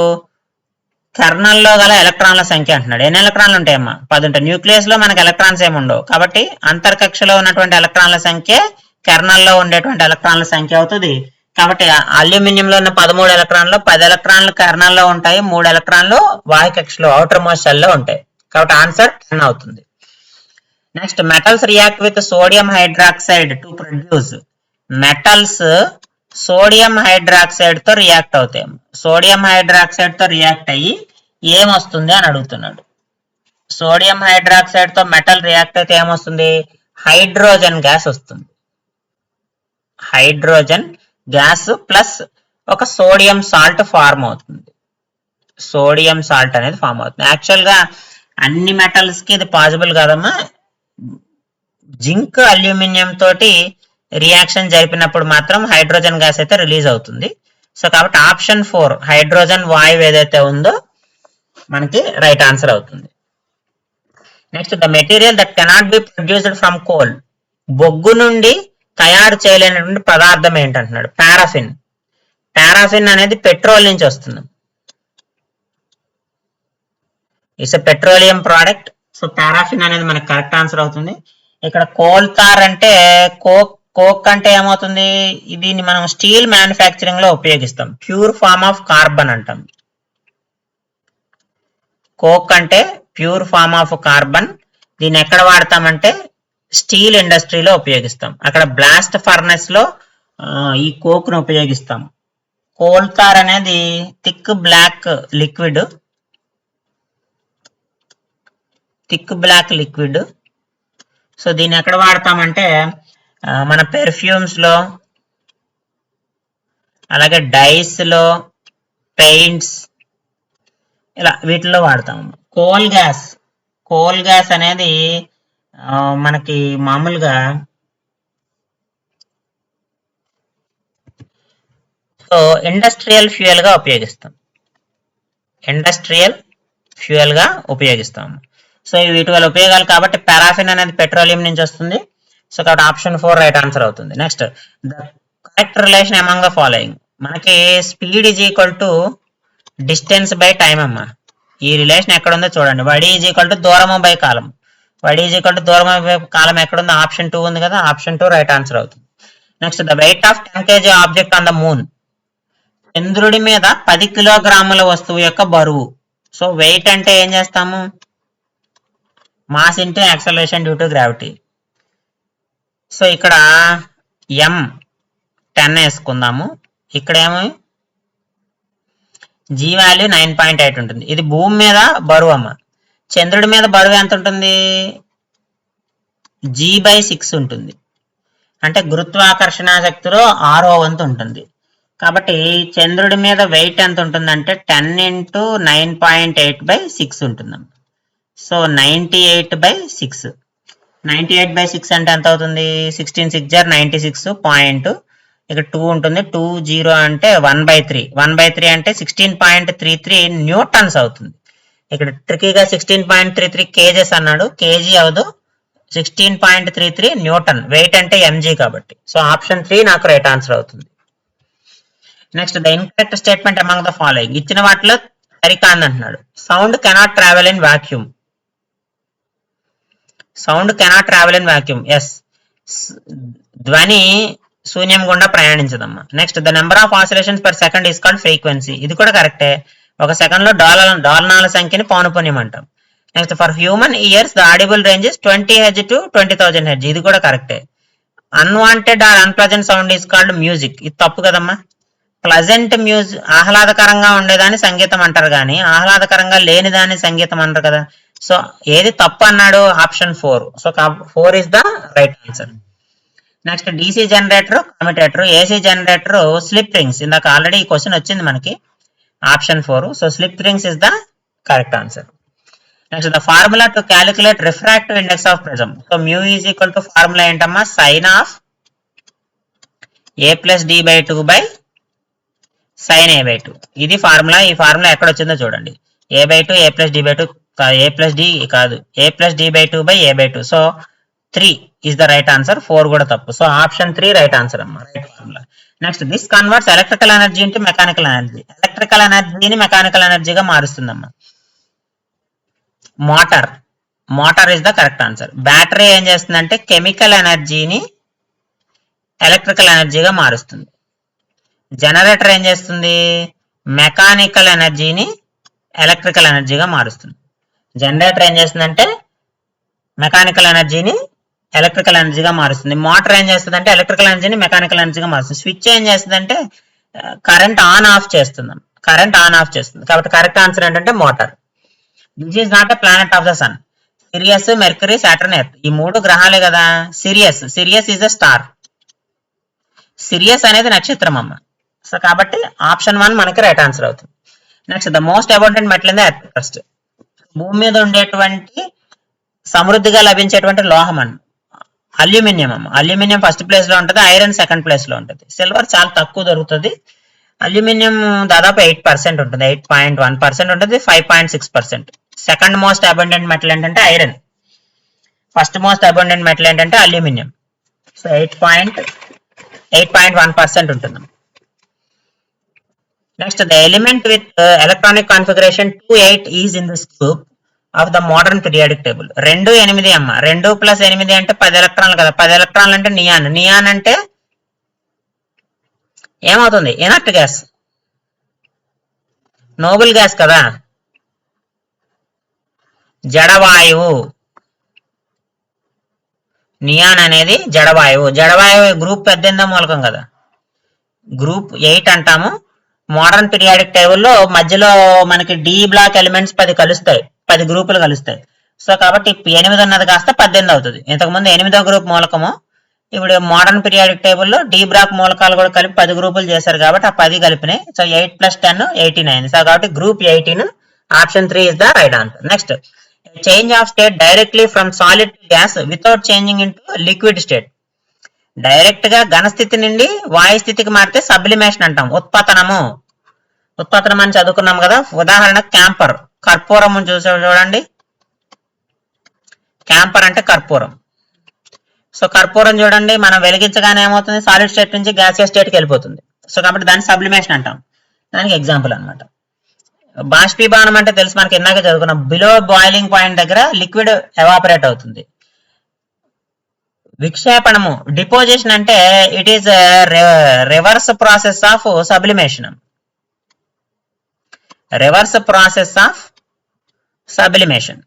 కెర్నల్లో గల ఎలక్ట్రాన్ల సంఖ్య అంటున్నాడు. ఎన్ని ఎలక్ట్రాన్లు ఉంటాయమ్మా? 10 ఉంటాయి. న్యూక్లియస్ లో మనకు ఎలక్ట్రాన్స్ ఏమి ఉండవు కాబట్టి అంతర్కక్షలో ఉన్నటువంటి ఎలక్ట్రాన్ల సంఖ్య కెర్నల్లో ఉండేటువంటి ఎలక్ట్రాన్ల సంఖ్య అవుతుంది. కాబట్టి అల్యూమినియంలో ఉన్న 13 ఎలక్ట్రాన్లు 10 ఎలక్ట్రాన్లు కెర్నల్లో ఉంటాయి, 3 ఎలక్ట్రాన్లు బాహ్య కక్షలో అవుటర్ మోస్ట్ షెల్ లో ఉంటాయి. కాబట్టి ఆన్సర్ 10 అవుతుంది. Next, metals react with sodium hydroxide to produce. Metals sodium hydroxide తో రియాక్ట్ అవుతాయి. సోడియం హైడ్రాక్సైడ్ తో రియాక్ట్ అయ్యి ఏమొస్తుంది అని అడుగుతున్నాడు. సోడియం హైడ్రాక్సైడ్ తో మెటల్ రియాక్ట్ అయితే ఏమొస్తుంది, హైడ్రోజన్ గ్యాస్ వస్తుంది. హైడ్రోజన్ గ్యాస్ ప్లస్ ఒక సోడియం సాల్ట్ ఫార్మ్ అవుతుంది. సోడియం సాల్ట్ అనేది ఫార్మ్ అవుతుంది. యాక్చువల్ గా అన్ని మెటల్స్ కి ఇది పాసిబుల్ కాదమ్మా. జింక్ అల్యూమినియం తోటి రియాక్షన్ జరిపినప్పుడు మాత్రం హైడ్రోజన్ గ్యాస్ అయితే రిలీజ్ అవుతుంది. సో కాబట్టి ఆప్షన్ 4 హైడ్రోజన్ వాయువు ఏదైతే ఉందో మనకి రైట్ ఆన్సర్ అవుతుంది. Next, the material that cannot be produced from coal. బొగ్గు నుండి తయారు చేయలేనటువంటి పదార్థం ఏంటంటున్నాడు. పారాఫిన్. పారాఫిన్ అనేది పెట్రోల్ నుంచి వస్తుంది. It's a petroleum product. So paraffin అనేది మనకి కరెక్ట్ ఆన్సర్ అవుతుంది. ఇక్కడ కోల్ తార్ అంటే కోక్ అంటే ఏమవుతుంది, దీన్ని మనం స్టీల్ మ్యానుఫ్యాక్చరింగ్ లో ఉపయోగిస్తాం. ప్యూర్ ఫార్మ్ ఆఫ్ కార్బన్ అంటాం. కోక్ అంటే ప్యూర్ ఫార్మ్ ఆఫ్ కార్బన్. దీన్ని ఎక్కడ వాడతామంటే స్టీల్ ఇండస్ట్రీలో ఉపయోగిస్తాం. అక్కడ బ్లాస్ట్ ఫర్నెస్ లో ఈ కోక్ ను ఉపయోగిస్తాం. కోల్ తార్ అనేది థిక్ బ్లాక్ లిక్విడ్. సో దీన్ని ఎక్కడ వాడతామంటే మన పెర్ఫ్యూమ్స్ లో, అలాగే డైస్ లో, పెయింట్స్, ఇలా వీటిలో వాడతాము. కోల్ గ్యాస్ అనేది మనకి మామూలుగా సో ఇండస్ట్రియల్ ఫ్యూయల్ గా ఉపయోగిస్తాం. సో వీటి వల్ల ఉపయోగాలు కాబట్టి పారాఫిన్ అనేది పెట్రోలియం నుంచి వస్తుంది. సో కాబట్టి ఆప్షన్ 4 రైట్ ఆన్సర్ అవుతుంది. Next, the correct relation among the following. మనకి speed is equal to distance by time అమ్మా. ఈ రిలేషన్ ఎక్కడ ఉందో చూడండి. వడి ఈజ్ ఈక్వల్ టు దూరము బై కాలం. వడి ఈజ్ ఈక్వల్ టు దూరము బై కాలం ఎక్కడ ఉందో ఆప్షన్ 2 ఉంది కదా. ఆప్షన్ 2 రైట్ ఆన్సర్ అవుతుంది. Next, the weight of 10 kg object on the moon. చంద్రుడి మీద 10 కిలోగ్రాముల వస్తువు యొక్క బరువు. సో వెయిట్ అంటే ఏం చేస్తాము, mass into acceleration due to gravity. So ఇక్కడ m10 వేసుకుందాము. ఇక్కడ ఏమో జీ వాల్యూ 9.8 ఉంటుంది. ఇది భూమి మీద బరువు అమ్మ. చంద్రుడి మీద బరువు ఎంత ఉంటుంది, g/6 ఉంటుంది. అంటే గురుత్వాకర్షణ శక్తిలో 6వ వంతు ఉంటుంది. కాబట్టి చంద్రుడి మీద వెయిట్ ఎంత ఉంటుందంటే 10 × 9.8/6 ఉంటుందమ్మ. సో 98/6. 98/6 అంటే ఎంత అవుతుంది, 16 6 96 పాయింట్. ఇక్కడ 2 ఉంటుంది. 2 0 అంటే 1/3. 1/3 అంటే 16.33 న్యూటన్స్ అవుతుంది. ఇక్కడ ట్రికీగా 16.33 కేజెస్ అన్నాడు, కేజీ అవదు, 16.33 న్యూటన్. వెయిట్ అంటే ఎంజీ కాబట్టి. సో ఆప్షన్ 3 నాకు రైట్ ఆన్సర్ అవుతుంది. Next, the incorrect statement among the following. ఇచ్చిన వాటిలో సరికాంది అంటున్నాడు. Sound cannot travel in vacuum. Yes, ధ్వని శూన్యం గుండా ప్రయాణించదమ్మా. Next, the number of oscillations per second is called frequency. ఇది కూడా కరెక్టే. ఒక సెకండ్ లో డోలనాల సంఖ్యని పౌనపున్యం అంటాం. Next, for human years the audible range is 20 Hz to 20,000 Hz. ఇది కూడా కరెక్టే. Unwanted are unpleasant sound is called music. ఇది తప్పు కదమ్మా. ప్లజెంట్ ఆహ్లాదకరంగా ఉండేదాన్ని సంగీతం అంటారు కానీ ఆహ్లాదకరంగా లేని దాన్ని సంగీతం అంటారు కదా. సో ఏది తప్పు అన్నాడు? Option 4. So 4 is the right answer. Next DC generator, commutator. AC generator slip rings. ఇందాక ఆల్రెడీ ఈ క్వశ్చన్ వచ్చింది మనకి. Option 4. So slip rings is the correct answer. Next the formula to calculate refractive index of prism. So mu is equal to formula ఏంటమ్మా? Sine of a+d/2 by sin a/2. ఇది formula. ఈ formula ఎక్కడ వచ్చిందో చూడండి. a/2 a+d/2 a+d కాదు, a+d/2 by a/2. So 3 is the right answer. 4 కూడా తప్పు. So option 3 right answer అమ్మా, right formula. Next this converts electrical energy into mechanical energy. Electrical ఎనర్జీని మెకానికల్ ఎనర్జీగా మారుస్తుందమ్మా. Motor is the correct answer. Battery ఏం చేస్తుందంటే chemical ఎనర్జీని electrical ఎనర్జీగా మారుస్తుంది. జనరేటర్ ఏం చేస్తుంది? మెకానికల్ ఎనర్జీని ఎలక్ట్రికల్ ఎనర్జీగా మారుస్తుంది. జనరేటర్ ఏం చేస్తుందంటే మెకానికల్ ఎనర్జీని ఎలక్ట్రికల్ ఎనర్జీగా మారుస్తుంది. మోటార్ ఏం చేస్తుంది అంటే ఎలక్ట్రికల్ ఎనర్జీని మెకానికల్ ఎనర్జీగా మారుస్తుంది. స్విచ్ ఏం చేస్తుంది అంటే కరెంట్ ఆన్ ఆఫ్ చేస్తుంది. కాబట్టి కరెక్ట్ ఆన్సర్ ఏంటంటే motor. This is not a planet of the sun. Sirius, Mercury, Saturn, Earth ఈ 3 గ్రహాలే కదా. Sirius is a star. Sirius అనేది నక్షత్రం అమ్మ. సో కాబట్టి ఆప్షన్ 1 మనకి రైట్ ఆన్సర్ అవుతుంది. Next the most abundant metal in the earth crust. భూమి మీద ఉండేటువంటి సమృద్ధిగా లభించేటువంటి లోహం అన్న అల్యూమినియం అమ్మ. అల్యూమినియం ఫస్ట్ ప్లేస్ లో ఉంటుంది, ఐరన్ సెకండ్ ప్లేస్ లో ఉంటుంది, సిల్వర్ చాలా తక్కువ దొరుకుతుంది. అల్యూమినియం దాదాపు 8% ఉంటుంది, 8.1% ఉంటుంది, 5.6%. సెకండ్ మోస్ట్ అబౌండెంట్ మెటల్ ఏంటంటే iron. First most abundant metal ఏంటంటే అల్యూమినియం. సో 8.1% ఉంటుంది. Next the element with electronic configuration 28 is in this group of the modern periodic table. 2 8 అమ్మ. 2 + 8 అంటే 10 ఎలక్ట్రాన్లు కదా. 10 ఎలక్ట్రాన్లు అంటే నియాన్. నియాన్ అంటే ఏమవుతుంది? ఇనర్ట్ గ్యాస్, నోబుల్ గ్యాస్ కదా. జడవాయువు. నియాన్ అనేది జడవాయువు. జడవాయువు గ్రూప్ 18 మూలకం కదా, గ్రూప్ 8 అంటాము. మోడర్న్ పీరియాడిక్ టేబుల్లో మధ్యలో మనకి డి బ్లాక్ ఎలిమెంట్స్ 10 కలుస్తాయి, 10 గ్రూపులు కలుస్తాయి. సో కాబట్టి 8 ఉన్నది కాస్త 18 అవుతుంది. ఇంతకుముందు 8వ గ్రూప్ మూలకము, ఇప్పుడు మోడర్న్ పీరియాడిక్ టేబుల్లో డి బ్లాక్ మూలకాలు కూడా కలిపి 10 గ్రూపులు చేశారు కాబట్టి ఆ 10 కలిపినాయి. సో 8 + 10 18. సో కాబట్టి group 18, option 3 is the right answer. Next change of state directly from solid to gas without changing into liquid state. Direct గా ఘన స్థితి నుండి వాయు స్థితికి మారితే సబ్లిమేషన్ అంటాం. ఉత్పతనం అని చదువుకున్నాం కదా. ఉదాహరణ క్యాంపర్, కర్పూరం చూడండి. క్యాంపర్ అంటే కర్పూరం. సో కర్పూరం చూడండి, మనం వెలిగించగానే ఏమవుతుంది? సాలిడ్ స్టేట్ నుంచి గ్యాసియస్ స్టేట్కి వెళ్ళిపోతుంది. సో కాబట్టి దాన్ని సబ్లిమేషన్ అంటాం. దానికి ఎగ్జాంపుల్ అనమాట. బాష్పీభవనం అంటే తెలుసు మనకి, ఇందాక చదువుకున్నాం. బిలో బాయిలింగ్ పాయింట్ దగ్గర లిక్విడ్ ఎవాపరేట్ అవుతుంది. విక్షేపణము, డిపోజిషన్ అంటే it is reverse process of sublimation. Reverse process of sublimation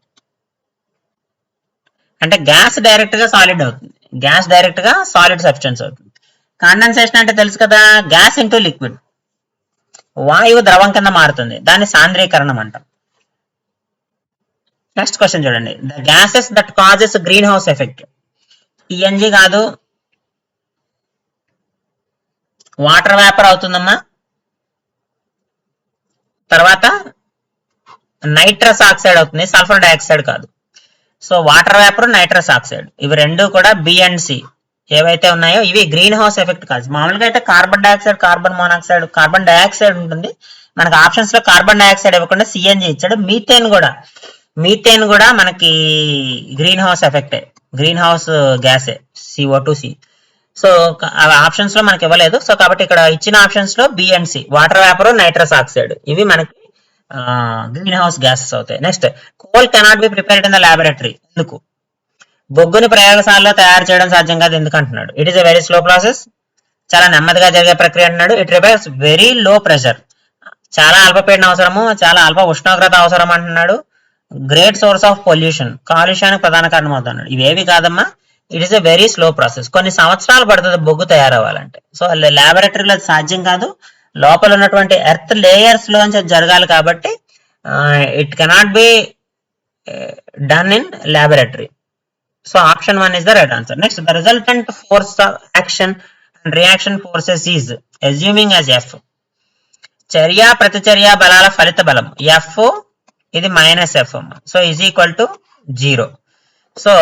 అంటే గ్యాస్ డైరెక్ట్ గా సాలిడ్ అవుతుంది, గ్యాస్ డైరెక్ట్ గా సాలిడ్ సబ్స్టెన్స్ అవుతుంది. కండెన్సేషన్ అంటే తెలుసు కదా, గ్యాస్ ఇంటూ లిక్విడ్, వాయువు ద్రవం కింద మారుతుంది, దాన్ని సాంద్రీకరణం అంటాం. నెక్స్ట్ క్వశ్చన్ చూడండి. The gases that causes green house effect. TNG కాదు, వాటర్ వేపర్ అవుతుందమ్మా. తర్వాత నైట్రస్ ఆక్సైడ్ అవుతుంది, సల్ఫర్ డైఆక్సైడ్ కాదు. So water vapour, nitrous oxide, ఇవి రెండు కూడా బి అండ్ సి ఏవైతే ఉన్నాయో ఇవి గ్రీన్ హౌస్ ఎఫెక్ట్ కాదు. మామూలుగా అయితే carbon dioxide, carbon monoxide, carbon dioxide ఉంటుంది. మనకు ఆప్షన్స్ లో కార్బన్ డైఆక్సైడ్ ఇవ్వకుండా సిఎన్జి ఇచ్చాడు. మీథేన్ కూడా మనకి గ్రీన్ హౌస్ ఎఫెక్టే, గ్రీన్ హౌస్ గ్యాసే, CO2C. సో ఆప్షన్స్ లో మనకి ఇవ్వలేదు. సో కాబట్టి ఇక్కడ ఇచ్చిన ఆప్షన్స్ లో B and C, water vapour, nitrous oxide, ఇవి మనకి గ్రీన్ హౌస్ గ్యాసెస్ అవుతాయి. Next coal cannot be prepared in the laboratory. ఎందుకు? బొగ్గుని ప్రయోగశాలలో తయారు చేయడం సాధ్యం కాదు. ఎందుకు అంటున్నాడు? It is a very slow process, చాలా నెమ్మదిగా జరిగే ప్రక్రియ అంటున్నాడు. It requires very low pressure, చాలా అల్పపీడనం అవసరము, చాలా అల్ప ఉష్ణోగ్రత అవసరం అంటున్నాడు. గ్రేట్ సోర్స్ ఆఫ్ పొల్యూషన్, కాలుష్యానికి ప్రధాన కారణం అవుతున్నాడు. ఇవేవి కాదమ్మా, it is a very slow process. కొన్ని సంవత్సరాలు పడుతుంది బొగ్గు తయారవ్వాలంటే. సో ల్యాబొరేటరీలో సాధ్యం కాదు, లోపల ఉన్నటువంటి ఎర్త్ లేయర్స్ లోంచి జరగాలి. కాబట్టి it cannot be done in laboratory. So option 1 is the right answer. Next, the resultant force of action and reaction forces is assuming as F. చర్య ప్రతిచర్య బలాల ఫలిత బలం F ఇది మైనస్ F అమ్మ. So is equal to 0. So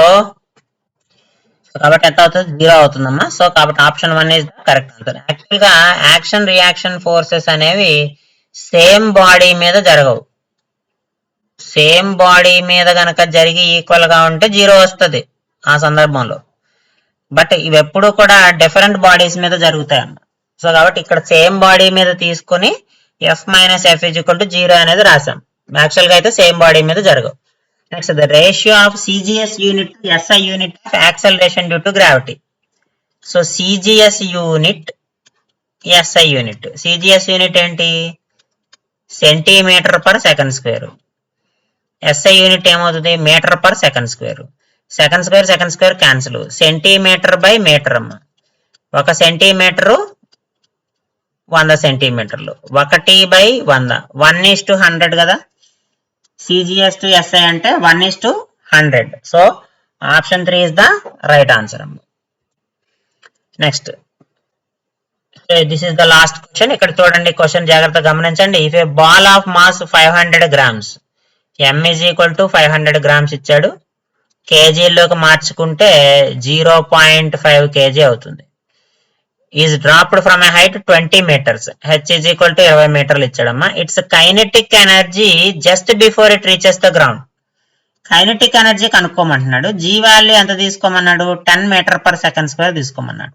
కాబట్టి ఎంత అవుతుంది 0 అవుతుందమ్మా. సో కాబట్టి option 1 is the correct answer. Actual గా యాక్షన్ రియాక్షన్ ఫోర్సెస్ అనేవి సేమ్ బాడీ మీద జరగవు. సేమ్ బాడీ మీద గనక జరిగి ఈక్వల్ గా ఉంటే 0 వస్తుంది ఆ సందర్భంలో. బట్ ఇవి ఎప్పుడు కూడా డిఫరెంట్ బాడీస్ మీద జరుగుతాయి అన్న. సో కాబట్టి ఇక్కడ సేమ్ బాడీ మీద తీసుకుని F minus F is equal to 0 అనేది రాసాం. యాక్చువల్ గా అయితే సేమ్ బాడీ మీద జరగవు. Next, the ratio of CGS unit to SI unit of acceleration due to gravity. So CGS unit SI unit. CGS unit ఏంటి? Centimetre per second square. SI unit ఏమవుతుంది? Metre per second square. Second square cancel. Centimetre by metre అమ్మ. 1 centimetre 100 సెంటీమీటర్లు. 1/100. 1:100 కదా. CGS to SI అంటే 1:100. So option 3 is the right answer అమ్మ. Next, this is the last question. ఇక్కడ చూడండి, question జాగ్రత్తగా గమనించండి. If a ball of mass 500 grams, M is equal to 500 grams ఇచ్చాడు. కేజీల్లోకి మార్చుకుంటే 0.5 kg అవుతుంది. Is dropped from a height 20 meters. H is equal to 20 మీటర్లు ఇచ్చాడమ్మా. It's kinetic energy just before it reaches the ground. Kinetic energy కనుక్కోమంటున్నాడు. G value ఎంత తీసుకోమన్నాడు? 10 meter per second square తీసుకోమన్నాడు.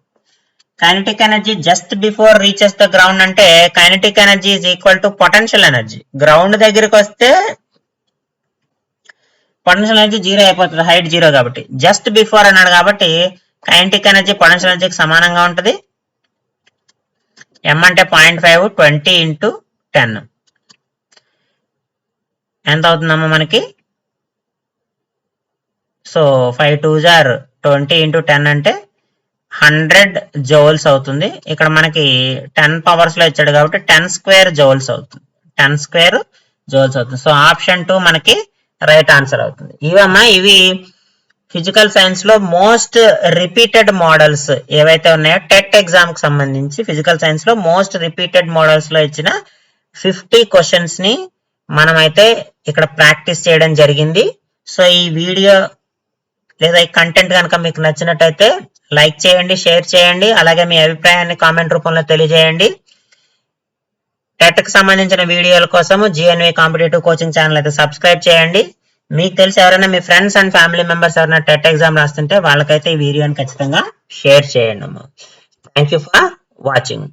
Kinetic energy just before reaches the ground అంటే kinetic energy is equal to potential energy. Ground దగ్గరికి వస్తే potential energy 0 అయిపోతుంది, height 0 కాబట్టి. Just before అన్నాడు కాబట్టి కైనెటిక్ ఎనర్జీ పొటెన్షియల్ ఎనర్జీకి సమానంగా ఉంటుంది. M అంటే 0.5, 20 × 10 ఎంత అవుతుందమ్మా మనకి? సో 5 2s are 20 × 10 అంటే 100 joules అవుతుంది. ఇక్కడ మనకి 10 పవర్స్ లో ఇచ్చాడు కాబట్టి 10 square joules అవుతుంది. 10 square joules అవుతుంది. సో ఆప్షన్ 2 మనకి రైట్ ఆన్సర్ అవుతుంది. ఇవి ఫిజికల్ సైన్స్ లో మోస్ట్ రిపీటెడ్ మోడల్స్ ఏవైతే ఉన్నాయో టెట్ ఎగ్జామ్ కి సంబంధించి ఫిజికల్ సైన్స్ లో మోస్ట్ రిపీటెడ్ మోడల్స్ లో ఇచ్చిన 50 క్వశ్చన్స్ ని మనమైతే ఇక్కడ ప్రాక్టీస్ చేయడం జరిగింది. సో ఈ వీడియో లేదా ఈ కంటెంట్ కనుక మీకు నచ్చినట్టయితే లైక్ చేయండి, షేర్ చేయండి, అలాగే మీ అభిప్రాయాన్ని కామెంట్ రూపంలో తెలియజేయండి. టెట్ కి సంబంధించిన వీడియోల కోసం GNV కాంపిటేటివ్ కోచింగ్ ఛానల్ అయితే సబ్స్క్రైబ్ చేయండి. మీకు తెలిసి ఎవరైనా మీ ఫ్రెండ్స్ అండ్ ఫ్యామిలీ మెంబర్స్ ఎవరైనా టెట్ ఎగ్జామ్ రాస్తుంటే వాళ్ళకైతే ఈ వీడియోని ఖచ్చితంగా షేర్ చేయండి అమ్మా. Thank you for watching.